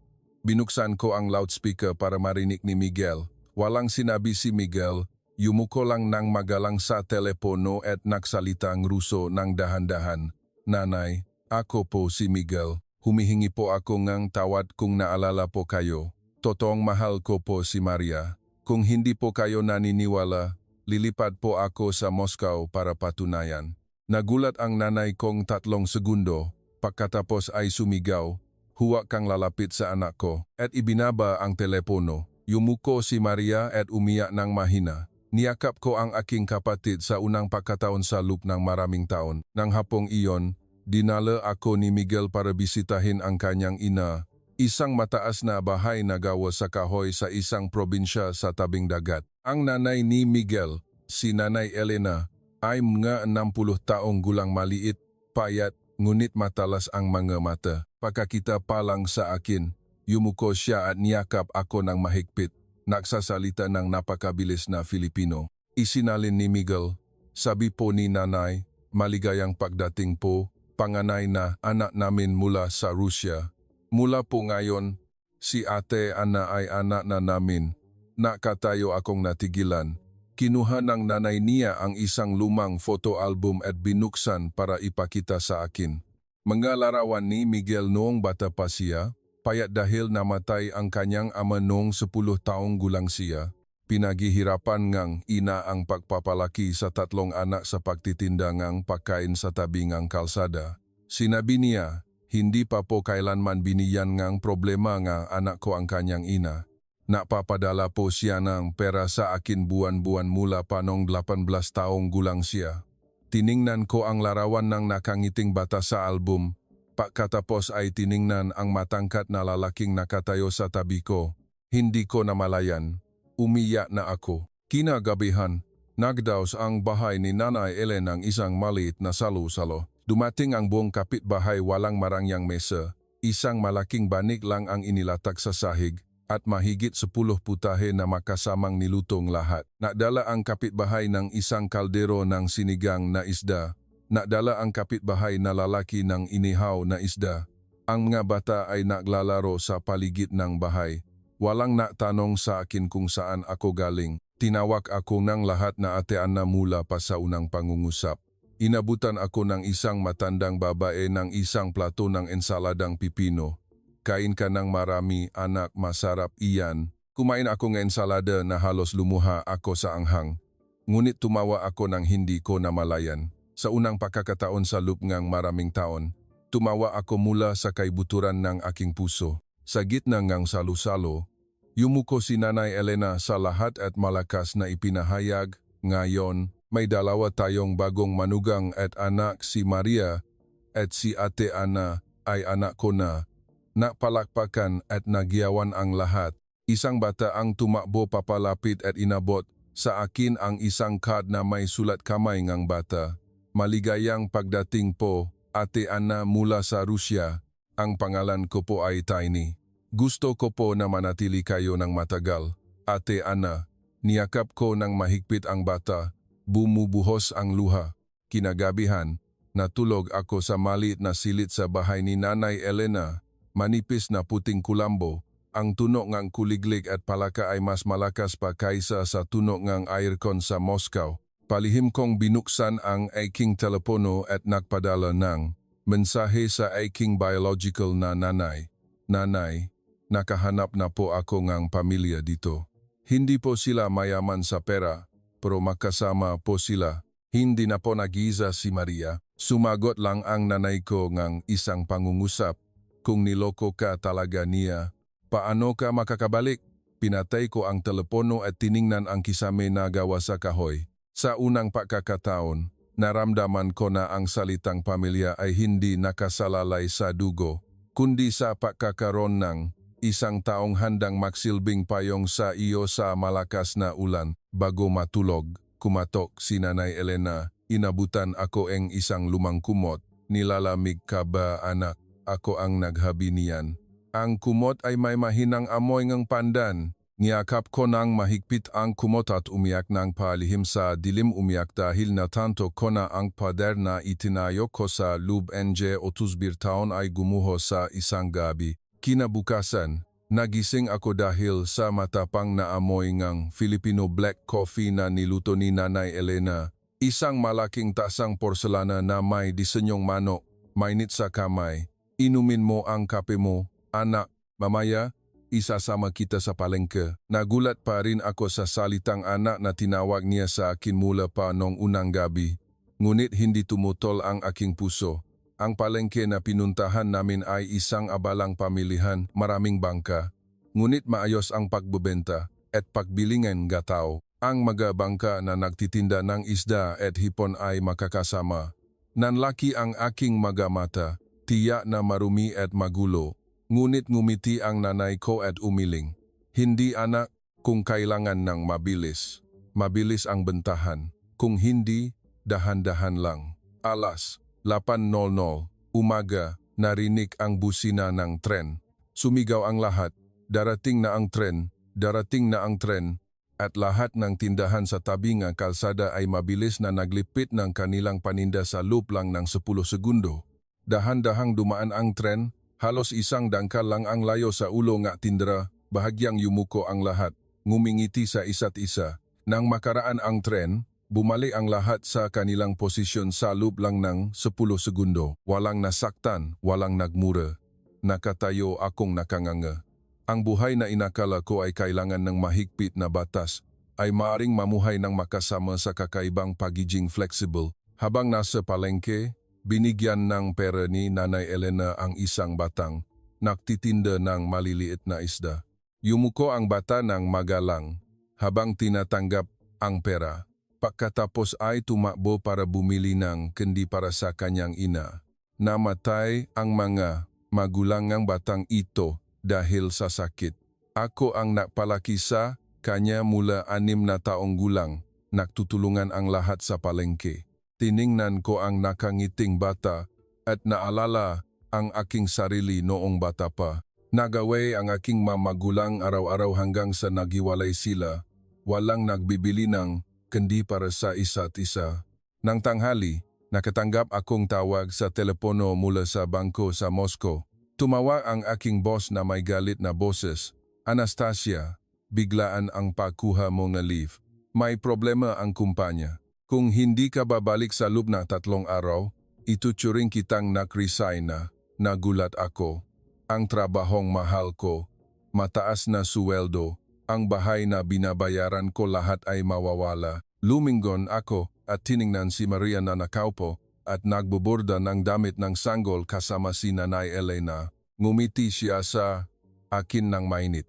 Binuksan ko ang loudspeaker para marinig ni Miguel. Walang sinabi si Miguel, yumuko lang ng magalang sa telepono at nagsalita ang Ruso ng dahan-dahan. Nanay, ako po si Miguel. Humihingi po ako ng tawad kung naalala po kayo. Totoong mahal ko po si Maria. Kung hindi po kayo naniniwala, lilipad po ako sa Moscow para patunayan. Nagulat ang nanay kong 3 segundo, pagkatapos ay sumigaw, huwag kang lalapit sa anak ko, at ibinaba ang telepono. Yumuko si Maria at umiyak ng mahina. Niyakap ko ang aking kapatid sa unang pagkataon sa loob ng maraming taon. Nang hapong iyon, dinala ako ni Miguel para bisitahin ang kanyang ina. Isang mataas na bahay na gawa sa kahoy sa isang probinsya sa tabing dagat. Ang nanay ni Miguel, si Nanay Elena, ay mga 60 taong gulang maliit, payat, ngunit matalas ang mga mata. Pagkakita pa lang sa akin, yumuko siya at niyakap ako ng mahigpit. Nagsasalita ng napakabilis na Filipino. Isinalin ni Miguel, sabi po ni Nanay, maligayang pagdating po, panganay na anak namin mula sa Rusya. Mula po ngayon, si Ate Ana ay anak na namin. Nakatayo akong natigilan. Kinuha ng nanay niya ang isang lumang photo album at binuksan para ipakita sa akin. Mga larawan ni Miguel noong bata pa siya, payat dahil namatay ang kanyang ama noong 10 taong gulang siya. Pinaghihirapan ngang ina ang pagpapalaki sa 3 anak sa pagtitinda ngang pagkain sa tabi ngang kalsada. Sinabi niya, hindi pa po kailanman biniyan ngang problema nga anak ko ang kanyang ina. Napapadala po siya ng pera sa akin buwan-buwan mula pa noong 18 taong gulang siya. Tiningnan ko ang larawan ng nakangiting bata sa album. Pagkatapos ay tiningnan ang matangkat na lalaking nakatayo sa tabi ko. Hindi ko namalayan. Umiyak na ako. Kinagabihan, nagdaos ang bahay ni Nanay Elena ng isang maliit na salo-salo. Dumating ang buong kapitbahay walang marangyang mesa. Isang malaking banig lang ang inilatag sa sahig at mahigit 10 putahe na makasamang nilutong lahat. Nadala ang kapitbahay ng isang kaldero ng sinigang na isda. Nadala ang kapitbahay na lalaki ng inihaw na isda. Ang mga bata ay naglalaro sa paligid ng bahay. Walang natanong sa akin kung saan ako galing. Tinawag ako ng lahat na Ate Ana mula pa sa unang pangungusap. Inabutan ako ng isang matandang babae ng isang plato ng ensaladang pipino. Kain ka ng marami, anak, masarap iyan. Kumain ako ng ensalada na halos lumuha ako sa anghang. Ngunit tumawa ako ng hindi ko namalayan. Sa unang pagkakataon sa loob ngang maraming taon, tumawa ako mula sa kaibuturan ng aking puso. Sa gitna ngang salu-salo, yumuko si Nanay Elena sa lahat at malakas na ipinahayag, ngayon, may 2 tayong bagong manugang at anak, si Maria at si Ate Ana ay anak ko na. Napalakpakan at nagyawan ang lahat. Isang bata ang tumakbo papalapit at inabot sa akin ang isang card na may sulat kamay ngang bata. Maligayang pagdating po, Ate Ana mula sa Rusya. Ang pangalan ko po ay Tiny. Gusto ko po na manatili kayo ng matagal. Ate Ana, niyakap ko ng mahigpit ang bata. Bumubuhos ang luha. Kinagabihan, natulog ako sa maliit na silid sa bahay ni Nanay Elena. Manipis na puting kulambo ang tunog ng kuliglig at palaka ay mas malakas pa kaysa sa tunog ng aircon sa Moscow. Palihim kong binuksan ang aking telepono at nagpadala ng mensahe sa aking biological na nanay. Nanay, nakahanap na po ako ng pamilya dito. Hindi po sila mayaman sa pera, pero makasama po sila. Hindi na po nag-iisa si Maria. Sumagot lang ang nanay ko ng isang pangungusap. Kung niloko ka talaga niya, paano ka makakabalik? Pinatay ko ang telepono at tiningnan ang kisame na gawa sa kahoy. Sa unang pagkakataon, naramdaman ko na ang salitang pamilya ay hindi nakasalalay sa dugo, kundi sa pagkakaroon ng isang taong handang magsilbing payong sa iyo sa malakas na ulan. Bago matulog, kumatok si Nanay Elena. Inabutan ako ang isang lumang kumot. Nilalamig ka ba, anak? Ako ang naghabi niyan. Ang kumot ay may mahinang amoy ng pandan. Niyakap ko nang mahigpit ang kumot at umiyak ng palihim sa dilim, umiyak dahil natanto ko na ang pader na itinayo ko sa loob ng 31 taon ay gumuho sa isang gabi. Kinabukasan, nagising ako dahil sa matapang na amoy ng Filipino black coffee na niluto ni Nanay Elena. Isang malaking tasang porselana na may disenyong manok, mainit sa kamay. Inumin mo ang kape mo, anak. Mamaya, isasama kita sa palengke. Nagulat pa rin ako sa salitang anak na tinawag niya sa akin mula pa noong unang gabi. Ngunit hindi tumutol ang aking puso. Ang palengke na pinuntahan namin ay isang abalang pamilihan, maraming bangka. Ngunit maayos ang pagbebenta at pagbilingan gatao. Ang mga bangka na nagtitinda ng isda at hipon ay makakasama. Nanlaki ang aking mga mata. Tiyak na marumi at magulo, ngunit ngumiti ang nanay ko at umiling. Hindi anak, kung kailangan ng mabilis. Mabilis ang bentahan. Kung hindi, dahan-dahan lang. Alas 8:00, umaga, narinig ang busina ng tren. Sumigaw ang lahat. Darating na ang tren, darating na ang tren. At lahat ng tindahan sa tabi ng kalsada ay mabilis na naglipit ng kanilang paninda sa loob lang ng 10 segundo. Dahan-dahang dumaan ang tren, halos isang dangkal lang ang layo sa ulo ng tindera, bahagyang yumuko ang lahat, ngumingiti sa isa't isa. Nang makaraan ang tren, bumalik ang lahat sa kanilang posisyon sa loob lang ng 10 segundo. Walang nasaktan, walang nagmura. Nakatayo akong nakanganga. Ang buhay na inakala ko ay kailangan ng mahigpit na batas, ay maaring mamuhay ng makasama sa kakaibang pagiging flexible. Habang nasa palengke, binigyan ng pera ni Nanay Elena ang isang batang nagtitinda ng maliliit na isda. Yumuko ang bata ng magalang habang tinatanggap ang pera. Pagkatapos ay tumakbo para bumili ng candy para sa kanyang ina. Namatay ang mga magulang ng batang ito dahil sa sakit. Ako ang nagpalaki sa kanya mula 6 na taong gulang. Nagtutulungan ang lahat sa palengke. Tiningnan ko ang nakangiting bata at naalala ang aking sarili noong bata pa. Nagaway ang aking magulang araw-araw hanggang sa naghiwalay sila. Walang nagbibili ng candy para sa isa't isa. Nang tanghali, nakatanggap akong tawag sa telepono mula sa bangko sa Moscow. Tumawa ang aking boss na may galit na boses. Anastasia, biglaan ang pagkuha mo ng leave. May problema ang kumpanya. Kung hindi ka babalik sa loob na 3 araw, ituturing kitang nag-resign na. Nagulat ako. Ang trabahong mahal ko, mataas na suweldo, ang bahay na binabayaran ko lahat ay mawawala. Lumingon ako at tiningnan si Maria na nakaupo at nagbuborda ng damit ng sanggol kasama si Nanay Elena. Ngumiti siya sa akin ng mainit.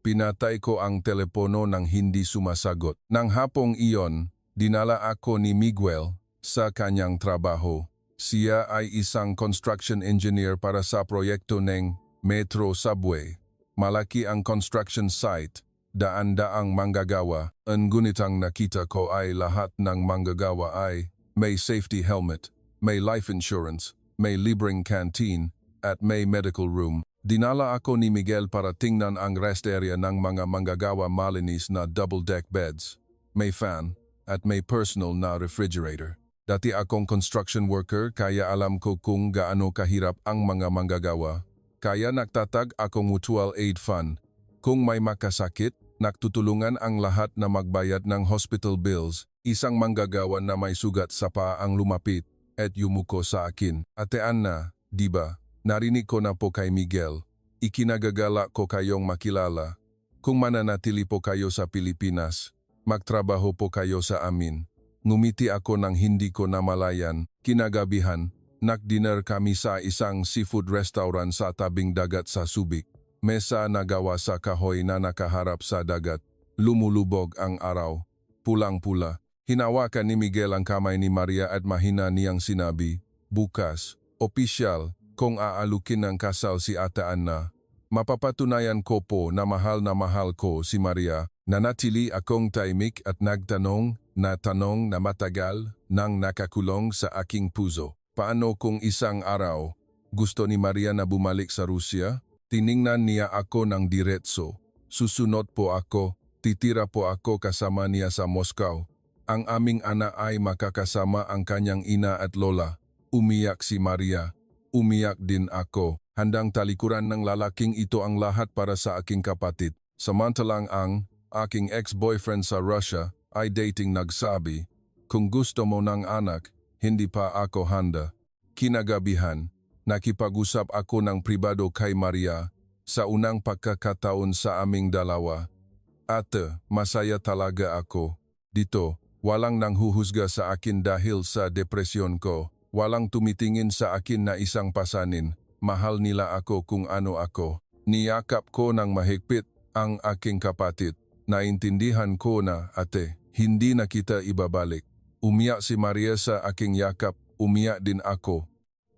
Pinatay ko ang telepono nang hindi sumasagot. Nang hapong iyon, dinala ako ni Miguel sa kanyang trabaho. Siya ay isang construction engineer para sa proyekto ng Metro Subway. Malaki ang construction site, daan-daang manggagawa. Ang gunitang nakita ko ay lahat ng manggagawa ay may safety helmet, may life insurance, may libreng canteen, at may medical room. Dinala ako ni Miguel para tingnan ang rest area ng mga manggagawa, malinis na double-deck beds, may fan, at may personal na refrigerator. Dati akong construction worker kaya alam ko kung gaano kahirap ang mga manggagawa. Kaya nagtatag akong mutual aid fund Kung may makasakit, nagtutulungan ang lahat na magbayad ng hospital bills. Isang manggagawa na may sugat sa paa ang lumapit at yumuko sa akin. Ate Anna, diba, narinig ko na po kay Miguel. Ikinagagala ko kayong makilala. Kung mananatili po kayo sa Pilipinas, magtrabaho po kayo sa amin. Ngumiti ako nang hindi ko namalayan. Kinagabihan, nag-dinner kami sa isang seafood restaurant sa tabing dagat sa Subic. Mesa na gawa sa kahoy na nakaharap sa dagat. Lumulubog ang araw. Pulang-pula. Hinawakan ni Miguel ang kamay ni Maria at mahina niyang sinabi, "Bukas, opisyal, kung aalukin ng kasal si Ate Anna, mapapatunayan ko po na mahal ko si Maria." Nanatili akong tahimik at nagtanong na tanong na matagal nang nakakulong sa aking puso. Paano kung isang araw gusto ni Maria na bumalik sa Rusya? Tiningnan niya ako ng diretso. Susunod po ako, titira po ako kasama niya sa Moscow. Ang aming anak ay makakasama ang kanyang ina at lola. Umiyak si Maria. Umiyak din ako. Handang talikuran ng lalaking ito ang lahat para sa aking kapatid. Samantalang ang aking ex-boyfriend sa Russia ay dating nagsabi, "Kung gusto mo ng anak, hindi pa ako handa." Kinagabihan, nakipag-usap ako ng pribado kay Maria sa unang pagkakataon sa aming dalawa. Ate, masaya talaga ako. Dito, walang nanghuhusga sa akin dahil sa depresyon ko. Walang tumitingin sa akin na isang pasanin. Mahal nila ako kung ano ako. Niyakap ko ng mahigpit ang aking kapatid. Naintindihan ko na, ate, hindi na kita ibabalik. Umiyak si Maria sa aking yakap, umiyak din ako.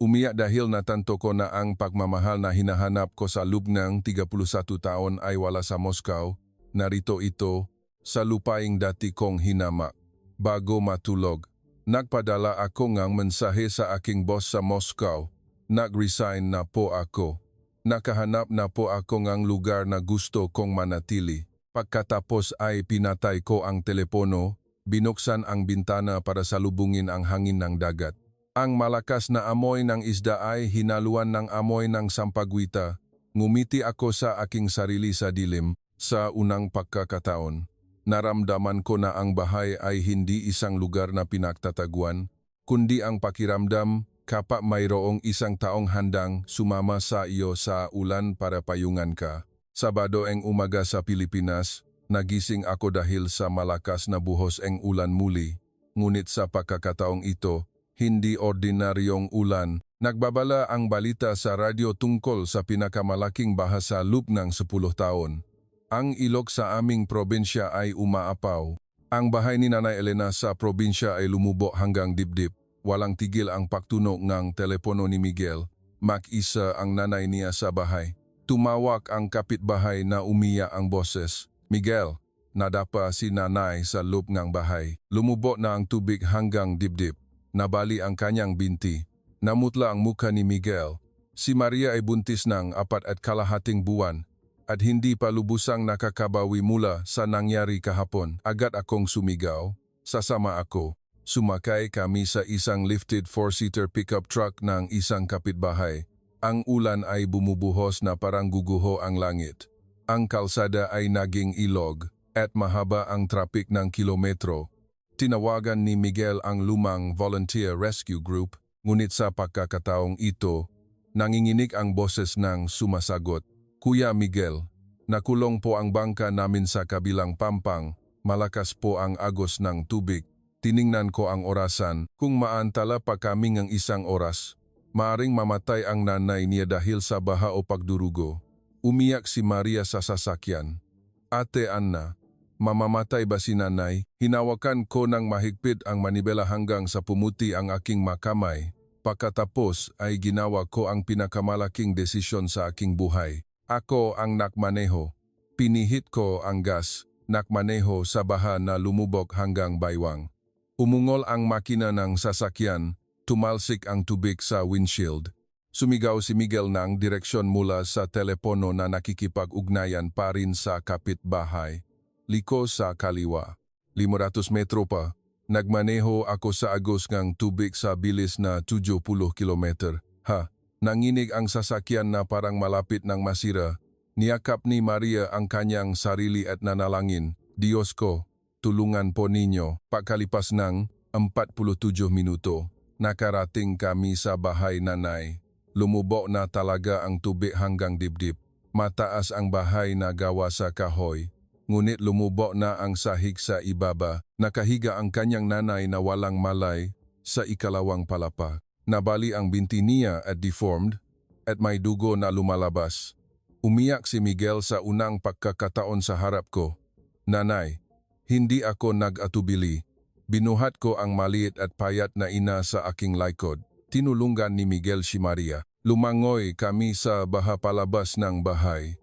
Umiyak dahil natanto ko na ang pagmamahal na hinahanap ko sa loob ng 31 taon ay wala sa Moscow. Narito ito, sa lupaing dati kong hinamak. Bago matulog, nagpadala ako ng mensahe sa aking boss sa Moscow. Nag-resign na po ako. Nakahanap na po ako ng lugar na gusto kong manatili. Pagkatapos ay pinatay ko ang telepono, binuksan ang bintana para salubungin ang hangin ng dagat. Ang malakas na amoy ng isda ay hinaluan ng amoy ng sampagwita. Ngumiti ako sa aking sarili sa dilim. Sa unang pagkakataon, naramdaman ko na ang bahay ay hindi isang lugar na pinagtataguan, kundi ang pakiramdam kapag mayroong isang taong handang sumama sa iyo sa ulan para payungan ka. Sabado ang umaga sa Pilipinas, nagising ako dahil sa malakas na buhos ang ulan muli. Ngunit sa pagkakataong ito, hindi ordinaryong ulan. Nagbabala ang balita sa radyo tungkol sa pinakamalaking baha sa loob ng 10 taon. Ang ilog sa aming probinsya ay umaapaw. Ang bahay ni Nanay Elena sa probinsya ay lumubo hanggang dibdib. Walang tigil ang pagtunog ng telepono ni Miguel. Mag-isa ang nanay niya sa bahay. Tumawag ang kapitbahay na umiyak ang boses. "Miguel," nadapa si nanay sa loob ng bahay. Lumubo na ang tubig hanggang dibdib. Nabali ang kanyang binti. Namutla ang mukha ni Miguel. Si Maria ay buntis ng 4.5 buwan at hindi pa lubusang nakakabawi mula sa nangyari kahapon. Agad akong sumigaw. Sasama ako. Sumakay kami sa isang lifted 4-seater pickup truck ng isang kapitbahay. Ang ulan ay bumubuhos na parang guguho ang langit. Ang kalsada ay naging ilog at mahaba ang traffic ng kilometro. Tinawagan ni Miguel ang lumang volunteer rescue group, ngunit sa pagkakataong ito, nanginginig ang boses ng sumasagot. "Kuya Miguel, nakulong po ang bangka namin sa kabilang pampang, malakas po ang agos ng tubig." Tiningnan ko ang orasan, kung maantala pa kami ng isang oras. Maaring mamatay ang nanay niya dahil sa baha o pagdurugo. Umiyak si Maria sa sasakyan. "Ate Anna, mamamatay ba si nanay?" Hinawakan ko ng mahigpit ang manibela hanggang sa pumuti ang aking makamay. Pagkatapos ay ginawa ko ang pinakamalaking desisyon sa aking buhay. Ako ang nakmaneho. Pinihit ko ang gas, nakmaneho sa baha na lumubog hanggang baywang. Umungol ang makina ng sasakyan. Tumalsik ang tubig sa windshield. Sumigaw si Miguel ng direksyon mula sa telepono na nakikipag-ugnayan pa rin sa kapitbahay. Liko sa kaliwa. 500 metro pa. Nagmaneho ako sa agos ng tubig sa bilis na 70 kilometer. Nanginig ang sasakyan na parang malapit ng masira. Niyakap ni Maria ang kanyang sarili at nanalangin, Diyos ko, tulungan po ninyo. Pagkalipas ng 47 minuto, nakarating kami sa bahay nanay. Lumubo na talaga ang tubig hanggang dibdib. Mataas ang bahay na gawa sa kahoy. Ngunit lumubo na ang sahig sa ibaba. Nakahiga ang kanyang nanay na walang malay sa ikalawang palapag. Nabali ang binti niya at deformed at may dugo na lumalabas. Umiyak si Miguel sa unang pagkakataon sa harap ko. Nanay, hindi ako nag-atubili. Binuhat ko ang maliit at payat na ina sa aking likod. Tinulungan ni Miguel si Maria. Lumangoy kami sa baha palabas ng bahay.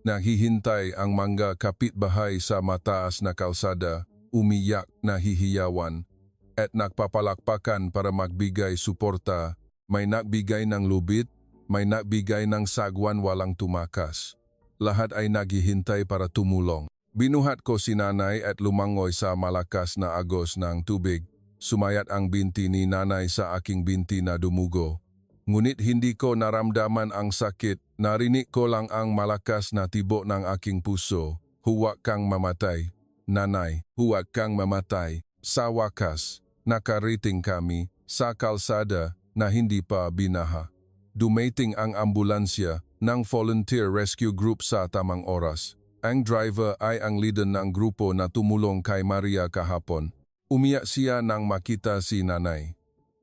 Nahihintay ang mga kapitbahay sa mataas na kalsada, umiyak na hihiyawan at nagpapalakpakan para magbigay suporta. May nagbigay ng lubid, may nagbigay ng sagwan walang tumakas. Lahat ay naghihintay para tumulong. Binuhat ko si nanay at lumangoy sa malakas na agos ng tubig. Sumayat ang binti ni nanay sa aking binti na dumugo. Ngunit hindi ko naramdaman ang sakit, narinig ko lang ang malakas na tibok ng aking puso. Huwag kang mamatay. Nanay, huwag kang mamatay. Sa wakas, nakarating kami sa kalsada na hindi pa binaha. Dumating ang ambulansya ng volunteer rescue group sa tamang oras. Ang driver ay ang leader ng grupo na tumulong kay Maria kahapon. Umiyak siya nang makita si nanay.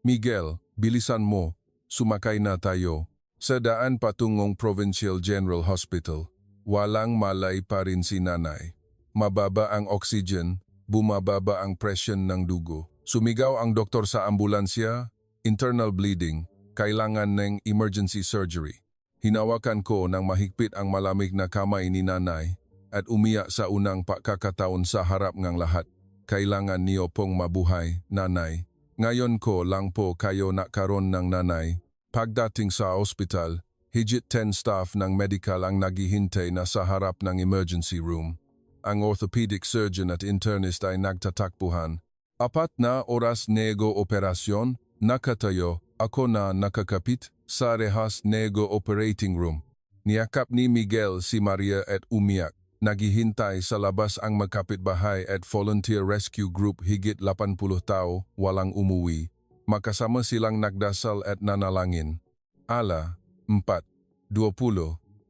Miguel, bilisan mo. Sumakay na tayo. Sa daan patungong Provincial General Hospital. Walang malay pa rin si nanay. Mababa ang oxygen, bumababa ang presyon ng dugo. Sumigaw ang doktor sa ambulansya, internal bleeding, kailangan ng emergency surgery. Hinawakan ko ng mahigpit ang malamig na kamay ni nanay at umiyak sa unang pagkakataon sa harap ng lahat. Kailangan niyo pong mabuhay, nanay. Ngayon ko lang po kayo nakaroon ng nanay. Pagdating sa ospital, higit 10 staff ng medical ang naghihintay na sa harap ng emergency room. Ang orthopedic surgeon at internist ay nagtatakbuhan. 4 na oras nego operasyon, nakatayo, ako na nakakapit sa rehas nego operating room. Niyakap ni Miguel si Maria at umiyak. Naghihintay sa labas ang magkapitbahay at volunteer rescue group higit 80 tao, walang umuwi. Makasama silang nagdasal at nanalangin. 4:20,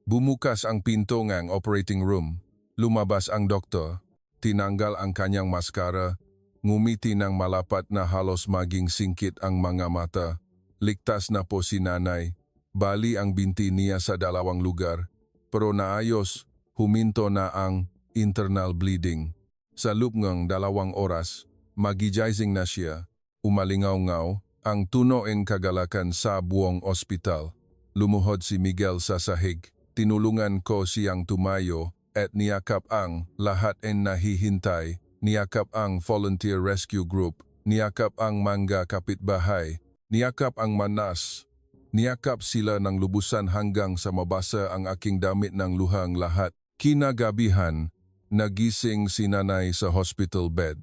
bumukas ang pinto ng operating room. Lumabas ang doktor, tinanggal ang kanyang maskara, ngumiti ng malapat na halos maging singkit ang mga mata. Ligtas na po si nanay. Bali ang binti niya sa 2 lugar. Pero naayos, huminto na ang internal bleeding. Sa loob ng 2 oras, magigizing na siya. Umalingaw-ngaw ang tunoing kagalakan sa buong ospital. Lumuhod si Miguel sa sahig. Tinulungan ko siyang tumayo at niyakap ang lahat en nahihintay. Niyakap ang volunteer rescue group. Niyakap ang mga kapitbahay. Niyakap ang manas. Niyakap sila ng lubusan hanggang sa mabasa ang aking damit ng luhang lahat. Kinagabihan, nagising si nanay sa hospital bed.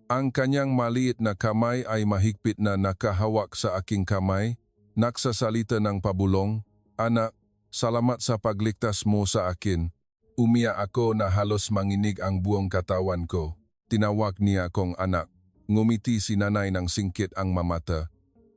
Ang kanyang maliit na kamay ay mahigpit na nakahawak sa aking kamay, nagsasalita ng pabulong, "Anak, salamat sa pagligtas mo sa akin." Umiyak ako na halos manginig ang buong katawan ko. Tinawag niya akong anak. Ngumiti si nanay ng singkit ang mamata.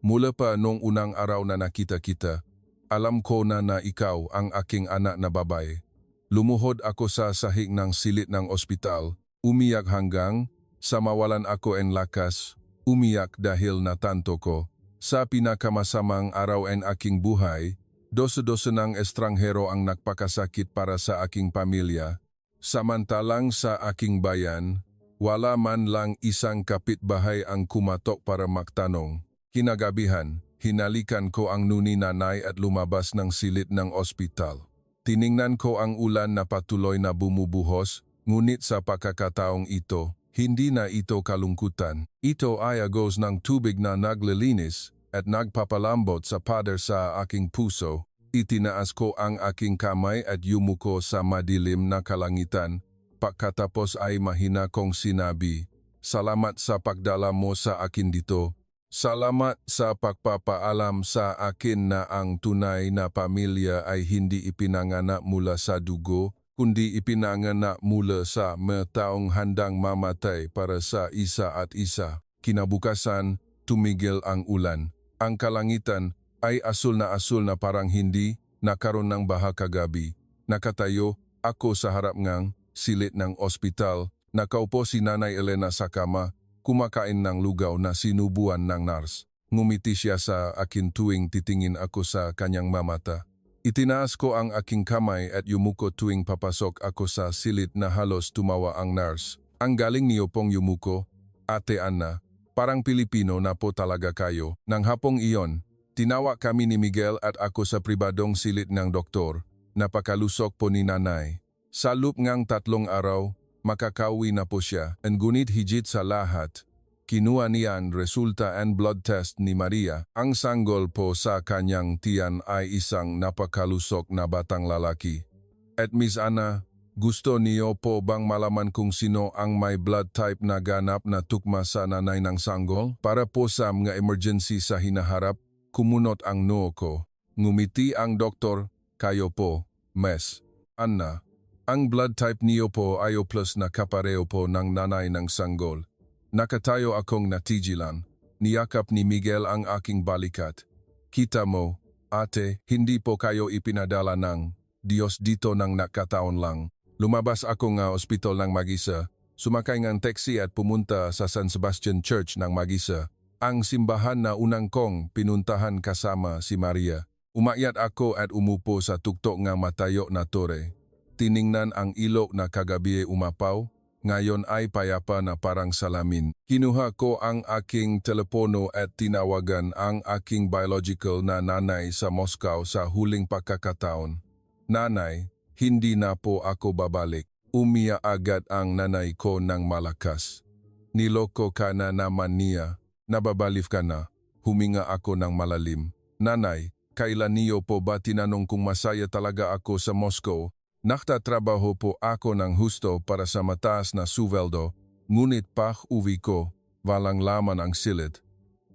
Mula pa nung unang araw na nakita kita, alam ko na ikaw ang aking anak na babae. Lumuhod ako sa sahig ng silid ng ospital, umiyak hanggang sa mawalan ako en lakas, umiyak dahil natanto ko. Sa pinakamasamang araw en aking buhay, dosa-dosa ng estranghero ang nagpakasakit para sa aking pamilya. Samantalang sa aking bayan, wala man lang isang kapitbahay ang kumatok para magtanong. Kinagabihan, hinalikan ko ang nuni nanay at lumabas ng silid ng ospital. Tiningnan ko ang ulan na patuloy na bumubuhos, ngunit sa pagkakataong ito, hindi na ito kalungkutan. Ito ay agos ng tubig na naglilinis at nagpapalambot sa pader sa aking puso. Itinaas ko ang aking kamay at yumuko sa madilim na kalangitan. Pagkatapos ay mahina kong sinabi, "Salamat sa pagdala mo sa akin dito. Salamat sa pagpapaalam sa akin na ang tunay na pamilya ay hindi ipinanganak mula sa dugo, kundi ipinanganak mula sa mga taong handang mamatay para sa isa at isa. Kinabukasan, tumigil ang ulan. Ang kalangitan ay asul na parang hindi nakaroon ng baha kagabi. Nakatayo ako sa harap ngang silid ng ospital. Nakaupo si Nanay Elena sa kama, kumakain ng lugaw na sinubuan ng nurse. Ngumiti siya sa akin tuwing titingin ako sa kanyang mamata. Itinaas ko ang aking kamay at yumuko tuwing papasok ako sa silid na halos tumawa ang nurse. Ang galing niyo pong yumuko, Ate Anna. Parang Pilipino na po talaga kayo. Nang hapong iyon, tinawa kami ni Miguel at ako sa pribadong silid ng doktor. Napakalusok po ni Nanay. Sa loob ngang 3 araw, makakauwi na po siya. Ngunit higit sa lahat, kinuha niya ang resulta and blood test ni Maria. Ang sanggol po sa kanyang tiyan ay isang napakalusok na batang lalaki. At Miss Anna, gusto niyo po bang malaman kung sino ang may blood type na ganap na tukma sa nanay ng sanggol? Para po sa mga emergency sa hinaharap, kumunot ang noo ko. Ngumiti ang doktor, kayo po, Miss Anna. Ang blood type niyo po ay O+ na kapareho po ng nanay ng sanggol. Nakatayo akong natigilan. Niyakap ni Miguel ang aking balikat. Kita mo, ate, hindi po kayo ipinadala ng Diyos dito ng nakataon lang. Lumabas ako nga ospital ng mag-isa. Sumakay ng taxi at pumunta sa San Sebastian Church ng mag-isa. Ang simbahan na unang kong pinuntahan kasama si Maria. Umakyat ako at umupo sa tuktok ng matayo na tore. Tiningnan ang ilog na kagabi umapaw, ngayon ay payapa na parang salamin. Kinuha ko ang aking telepono at tinawagan ang aking biological na nanay sa Moscow sa huling pagkakataon. Nanay, hindi na po ako babalik. Umiyak agad ang nanay ko ng malakas. Niloko ka na naman niya. Nababalif ka na. Huminga ako ng malalim. Nanay, kailan niyo po ba tinanong kung masaya talaga ako sa Moscow? Naktatrabaho po ako ng husto para sa mataas na suweldo, ngunit pag-uwi ko, walang laman ang silid.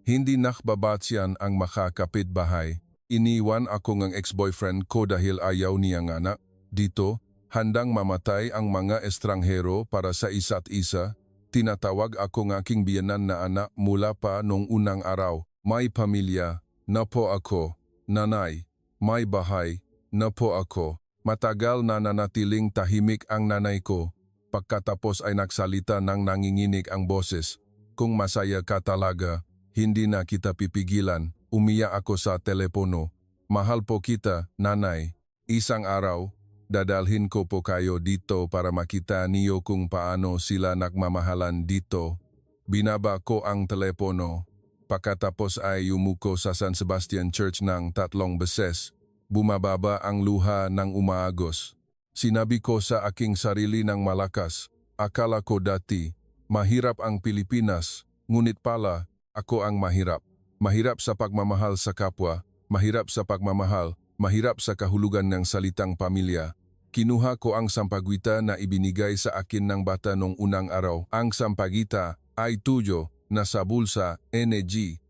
Hindi nakbabatsyan ang makakapitbahay. Iniwan ako ng ex-boyfriend ko dahil ayaw niyang anak. Dito, handang mamatay ang mga estranghero para sa isa't isa. Tinatawag ako ng aking biyenan na anak mula pa nung unang araw. May pamilya, na po ako. Nanay, may bahay, na po ako. Matagal na nanatiling tahimik ang nanay ko. Pagkatapos ay nagsalita ng nanginginig ang boses. Kung masaya ka talaga, hindi na kita pipigilan. Umiyak ako sa telepono. Mahal po kita, nanay. Isang araw, dadalhin ko po kayo dito para makita niyo kung paano sila nagmamahalan dito. Binaba ko ang telepono. Pagkatapos ay yumuko sa San Sebastian Church ng 3 beses. Bumababa ang luha ng umaagos. Sinabi ko sa aking sarili ng malakas, akala ko dati, mahirap ang Pilipinas, ngunit pala, ako ang mahirap. Mahirap sa pagmamahal sa kapwa, mahirap sa pagmamahal, mahirap sa kahulugan ng salitang pamilya. Kinuha ko ang sampagwita na ibinigay sa akin ng bata nung unang araw. Ang sampagita ay tuyo na sa bulsa,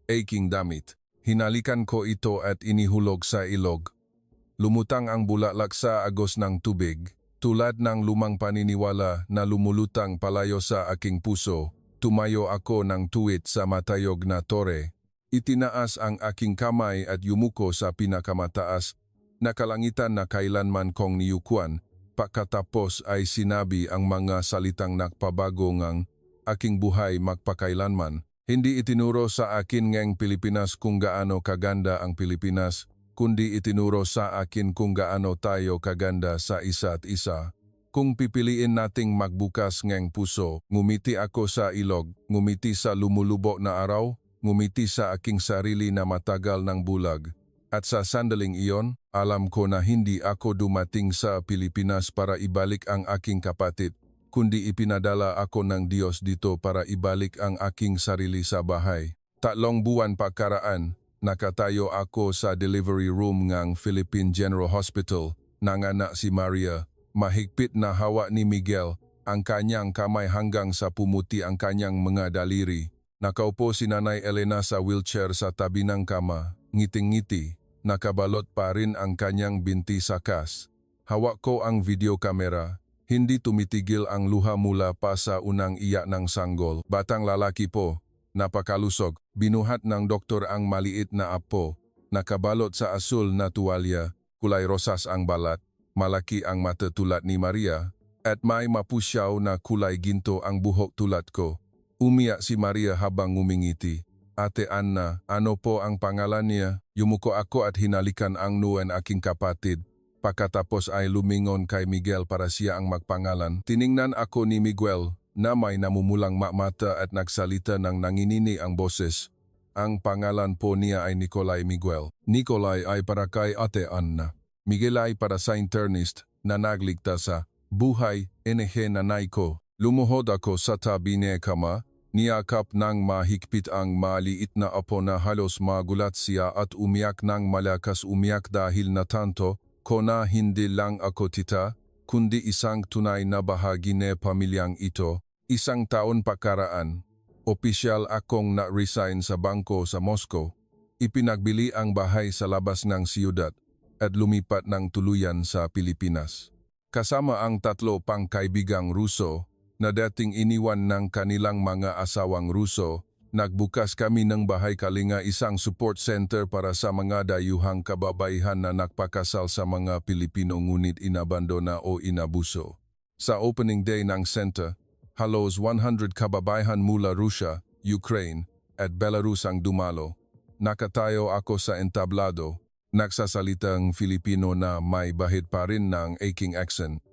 aking damit. Hinalikan ko ito at inihulog sa ilog. Lumutang ang bulaklak sa agos ng tubig, tulad ng lumang paniniwala na lumulutang palayo sa aking puso. Tumayo ako ng tuwid sa matayog na tore. Itinaas ang aking kamay at yumuko sa pinakamataas na kalangitan na kailanman kong niyukuan. Pagkatapos ay sinabi ang mga salitang nagpabago ngang aking buhay magpakailanman. Hindi itinuro sa akin ngang Pilipinas kung gaano kaganda ang Pilipinas, kundi itinuro sa akin kung gaano tayo kaganda sa isa't isa. Kung pipiliin nating magbukas ngang puso, ngumiti ako sa ilog, ngumiti sa lumulubo na araw, ngumiti sa aking sarili na matagal ng bulag. At sa sandaling iyon, alam ko na hindi ako dumating sa Pilipinas para ibalik ang aking kapatid, kundi ipinadala ako ng Diyos dito para ibalik ang aking sarili sa bahay. 3 buwan pagkaraan, nakatayo ako sa delivery room ng Philippine General Hospital. Nanganak si Maria. Mahigpit na hawa ni Miguel ang kanyang kamay hanggang sa pumuti ang kanyang mga daliri. Nakaupo si Nanay Elena sa wheelchair sa tabi ng kama, ngiting-ngiti, nakabalot pa rin ang kanyang binti sa kas. Hawak ko ang video kamera, hindi tumitigil ang luha mula pa sa unang iyak ng sanggol. Batang lalaki po, napakalusog, binuhat ng doktor ang maliit na apo, nakabalot sa asul na tuwalya, kulay rosas ang balat, malaki ang mata tulad ni Maria, at may mapusyaw na kulay ginto ang buhok tulad ko. Umiyak si Maria habang ngumingiti. Ate Anna, ano po ang pangalan niya? Yumuko ako at hinalikan ang nuen aking kapatid. Pagkatapos ay lumingon kay Miguel para siya ang magpangalan. Tiningnan ako ni Miguel na may namumulang mata at nagsalita ng nanginini ang boses. Ang pangalan po niya ay Nicolay Miguel. Nicolay ay para kay Ate Anna. Miguel ay para sa internist na nagligtas sa buhay nanay ko. Lumuhod ako sa tabi niya kama, niyakap ng mahigpit ang maliit na apo na halos magulat siya at umiyak ng malakas umiyak dahil natanto ko na hindi lang ako tita, kundi isang tunay na bahagi ng pamilyang ito. Isang taon pakaraan, opisyal akong na-resign sa bangko sa Moscow. Ipinagbili ang bahay sa labas ng siyudad at lumipat ng tuluyan sa Pilipinas. Kasama ang 3 pang kaibigang Ruso, na dating iniwan ng kanilang mga asawang Ruso, nagbukas kami ng Bahay Kalinga, isang support center para sa mga dayuhang kababaihan na nagpakasal sa mga Pilipino ngunit inabandona o inabuso. Sa opening day ng center, halos 100 kababaihan mula Russia, Ukraine, at Belarus ang dumalo. Nakatayo ako sa entablado, nagsasalitang Filipino na may bahid pa rin ng aking accent.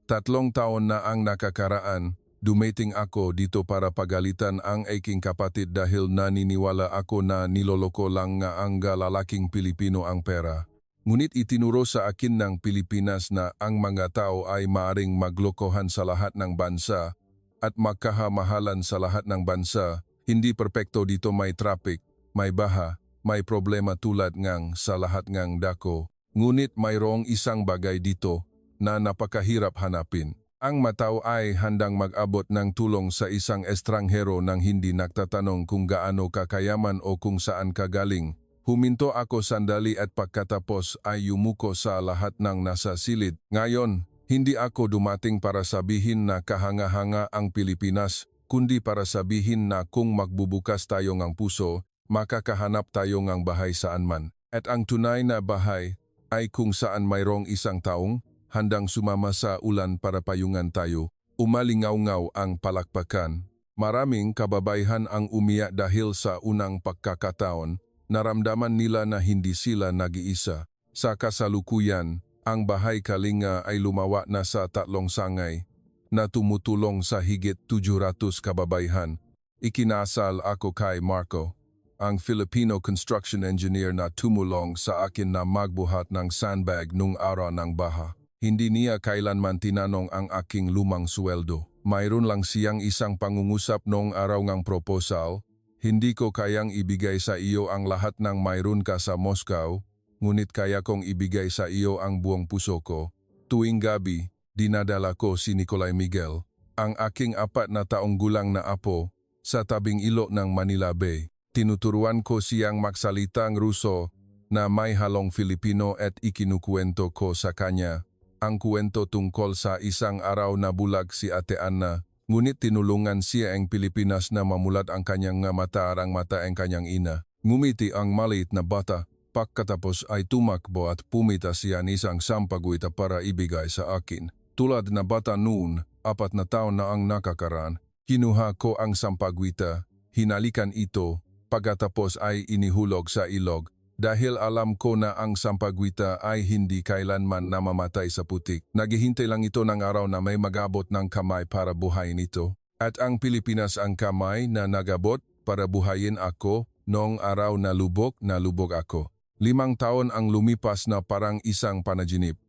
3 taon na ang nakakaraan, dumating ako dito para pagalitan ang aking kapatid dahil naniniwala ako na niloloko lang nga ang lalaking Pilipino ang pera. Ngunit itinuro sa akin ng Pilipinas na ang mga tao ay maaring maglokohan sa lahat ng bansa at magkahamahalan sa lahat ng bansa. Hindi perpekto dito, may traffic, may baha, may problema tulad ngang sa lahat ngang dako. Ngunit mayroong isang bagay dito na napakahirap hanapin. Ang matao ay handang mag-abot ng tulong sa isang estranghero nang hindi nagtatanong kung gaano kakayaman o kung saan kagaling. Huminto ako sandali at pagkatapos ay yumuko sa lahat ng nasa silid. Ngayon, hindi ako dumating para sabihin na kahanga-hanga ang Pilipinas, kundi para sabihin na kung magbubukas tayo ng puso, makakahanap tayo ng bahay saan man. At ang tunay na bahay ay kung saan mayroong isang taong handang sumama sa ulan para payungan tayo. Umalingaw-ngaw ang palakpakan. Maraming kababaihan ang umiyak dahil sa unang pagkakataon, naramdaman nila na hindi sila nag-iisa. Sa kasalukuyan, ang Bahay Kalinga ay lumawa na sa 3 sangay na tumutulong sa higit 700 kababaihan. Ikinasal ako kay Marco, ang Filipino construction engineer na tumulong sa akin na magbuhat ng sandbag nung araw ng baha. Hindi niya kailanman tinanong ang aking lumang sweldo. Mayroon lang siyang isang pangungusap noong araw ng proposal. Hindi ko kayang ibigay sa iyo ang lahat ng mayroon ka sa Moscow, ngunit kaya kong ibigay sa iyo ang buong puso ko. Tuwing gabi, dinadala ko si Nicolay Miguel, ang aking 4 na taong gulang na apo, sa tabing ilog ng Manila Bay. Tinuturuan ko siyang magsalitang Ruso na may halong Filipino at ikinukwento ko sa kanya ang kwento tungkol sa isang araw na bulag si Ate Anna, ngunit tinulungan siya ang Pilipinas na mamulat ang kanyang mata arang mata ang kanyang ina. Ngumiti ang maliit na bata, pagkatapos ay tumakbo at pumita siya ng isang sampaguita para ibigay sa akin. Tulad na bata noon, 4 na taon na ang nakakaraan, kinuha ko ang sampaguita, hinalikan ito, pagkatapos ay inihulog sa ilog. Dahil alam ko na ang sampaguita ay hindi kailanman namamatay sa putik. Naghihintay lang ito ng araw na may magabot ng kamay para buhayin ito. At ang Pilipinas ang kamay na nagabot para buhayin ako noong araw na lubog ako. 5 taon ang lumipas na parang isang panaginip.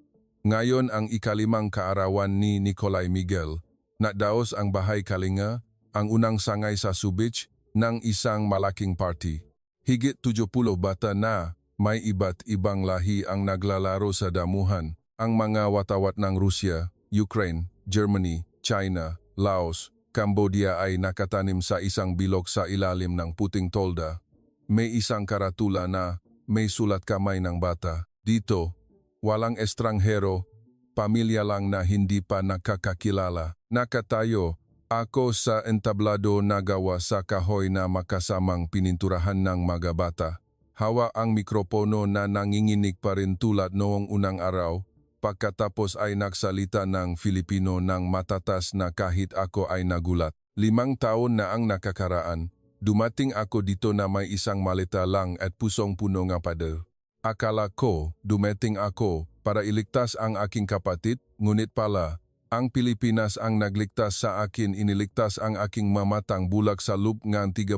Ngayon ang ika-5 kaarawan ni Nicolay Miguel. Nadaos ang Bahay Kalinga, ang unang sangay sa Subic ng isang malaking party. Higit 70 bata na may iba't ibang lahi ang naglalaro sa damuhan. Ang mga watawat ng Rusya, Ukraine, Germany, China, Laos, Cambodia ay nakatanim sa isang bilog sa ilalim ng puting tolda. May isang karatula na may sulat kamay ng bata. Dito, walang estranghero, pamilya lang na hindi pa nakakakilala. Nakatayo ako sa entablado na gawa sa kahoy na makasamang pininturahan ng mga bata. Hawa ang mikropono na nanginginig pa rin tulad noong unang araw. Pagkatapos ay nagsalita ng Filipino ng matatas na kahit ako ay nagulat. 5 taon na ang nakakaraan. Dumating ako dito na may isang maleta lang at pusong-puno ng pader. Akala ko, dumating ako para iligtas ang aking kapatid, ngunit pala, ang Pilipinas ang nagligtas sa akin, iniligtas ang aking mamatang bulag sa loob ng 31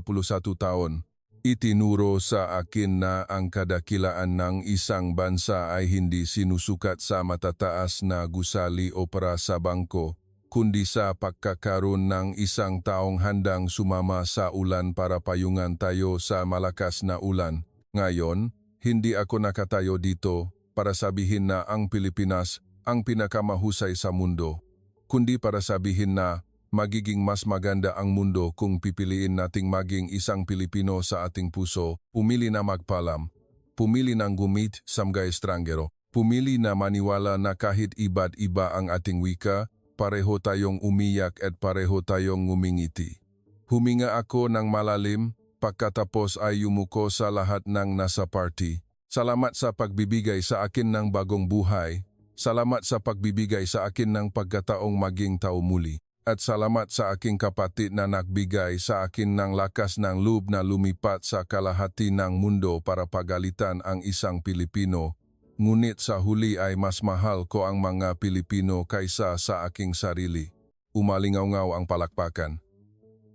taon. Itinuro sa akin na ang kadakilaan ng isang bansa ay hindi sinusukat sa matataas na gusali o para sa bangko, kundi sa pagkakaroon ng isang taong handang sumama sa ulan para payungan tayo sa malakas na ulan. Ngayon, hindi ako nakatayo dito para sabihin na ang Pilipinas ang pinakamahusay sa mundo, kundi para sabihin na magiging mas maganda ang mundo kung pipiliin nating maging isang Pilipino sa ating puso, pumili na magpalam, pumili ng gumit sa mga estranghero, pumili na maniwala na kahit iba't iba ang ating wika, pareho tayong umiyak at pareho tayong ngumingiti. Huminga ako ng malalim, pagkatapos ay yumuko sa lahat ng nasa party. Salamat sa pagbibigay sa akin ng bagong buhay, salamat sa pagbibigay sa akin ng pagkataong maging tao muli. At salamat sa aking kapatid na nagbigay sa akin ng lakas ng loob na lumipat sa kalahati ng mundo para pagalitan ang isang Pilipino. Ngunit sa huli ay mas mahal ko ang mga Pilipino kaysa sa aking sarili. Umalingaw-ngaw ang palakpakan.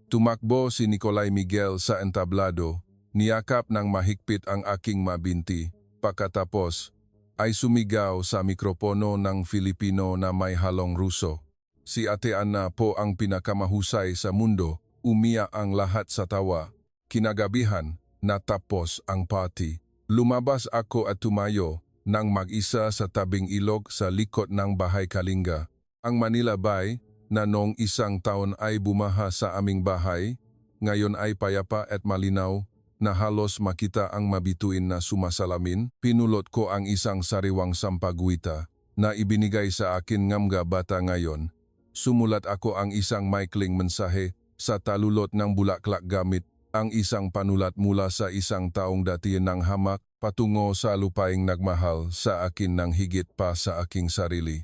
Tumakbo si Nicolay Miguel sa entablado, niyakap ng mahigpit ang aking mabinti. Pagkatapos, ay sumigaw sa mikropono ng Filipino na may halong Ruso. Si Ate Ana po ang pinakamahusay sa mundo, umiyak ang lahat sa tawa. Kinagabihan, natapos ang party. Lumabas ako at tumayo nang mag-isa sa tabing ilog sa likod ng bahay Kalinga. Ang Manila Bay, na noong 1 taon ay bumaha sa aming bahay, ngayon ay payapa at malinaw na halos makita ang mabituin na sumasalamin. Pinulot ko ang isang sariwang sampaguita na ibinigay sa akin ng mga bata ngayon. Sumulat ako ang isang maikling mensahe sa talulot ng bulaklak gamit ang isang panulat mula sa isang taong dati ng hamak patungo sa lupaing nagmahal sa akin ng higit pa sa aking sarili.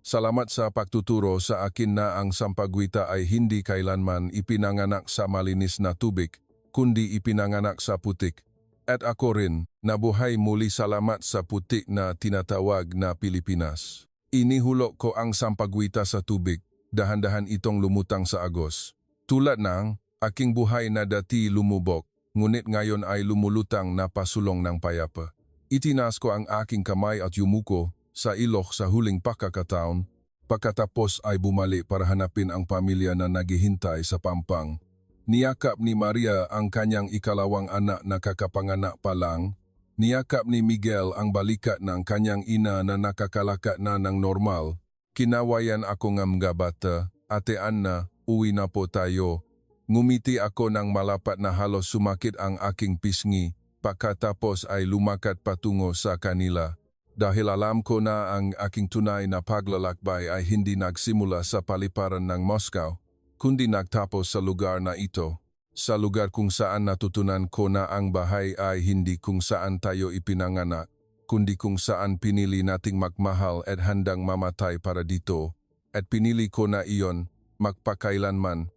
Salamat sa pagtuturo sa akin na ang sampaguita ay hindi kailanman ipinanganak sa malinis na tubig, kundi ipinanganak sa putik. At ako rin, nabuhay muli salamat sa putik na tinatawag na Pilipinas. Inihulog ko ang sampaguita sa tubig. Dahan-dahan itong lumutang sa agos. Tulad ng aking buhay na dati lumubok, ngunit ngayon ay lumulutang na pasulong ng payapa. Itinaas ko ang aking kamay at yumuko sa ilog sa huling pagkakataon, pagkatapos ay bumalik para hanapin ang pamilya na naghihintay sa pampang. Niyakap ni Maria ang kanyang ikalawang anak na kakapanganak pa lang. Niyakap ni Miguel ang balikat ng kanyang ina na nakakalakad na ng normal. Kinawayan ako ng mga bata, Ate Ana, uwi na po tayo. Ngumiti ako ng malapat na halos sumakit ang aking pisngi, pagkatapos ay lumakad patungo sa kanila. Dahil alam ko na ang aking tunay na paglalakbay ay hindi nagsimula sa paliparan ng Moscow, kundi nagtapos sa lugar na ito. Sa lugar kung saan natutunan ko na ang bahay ay hindi kung saan tayo ipinanganak, kundi kung saan pinili nating magmahal at handang mamatay para dito, at pinili ko na iyon magpakailanman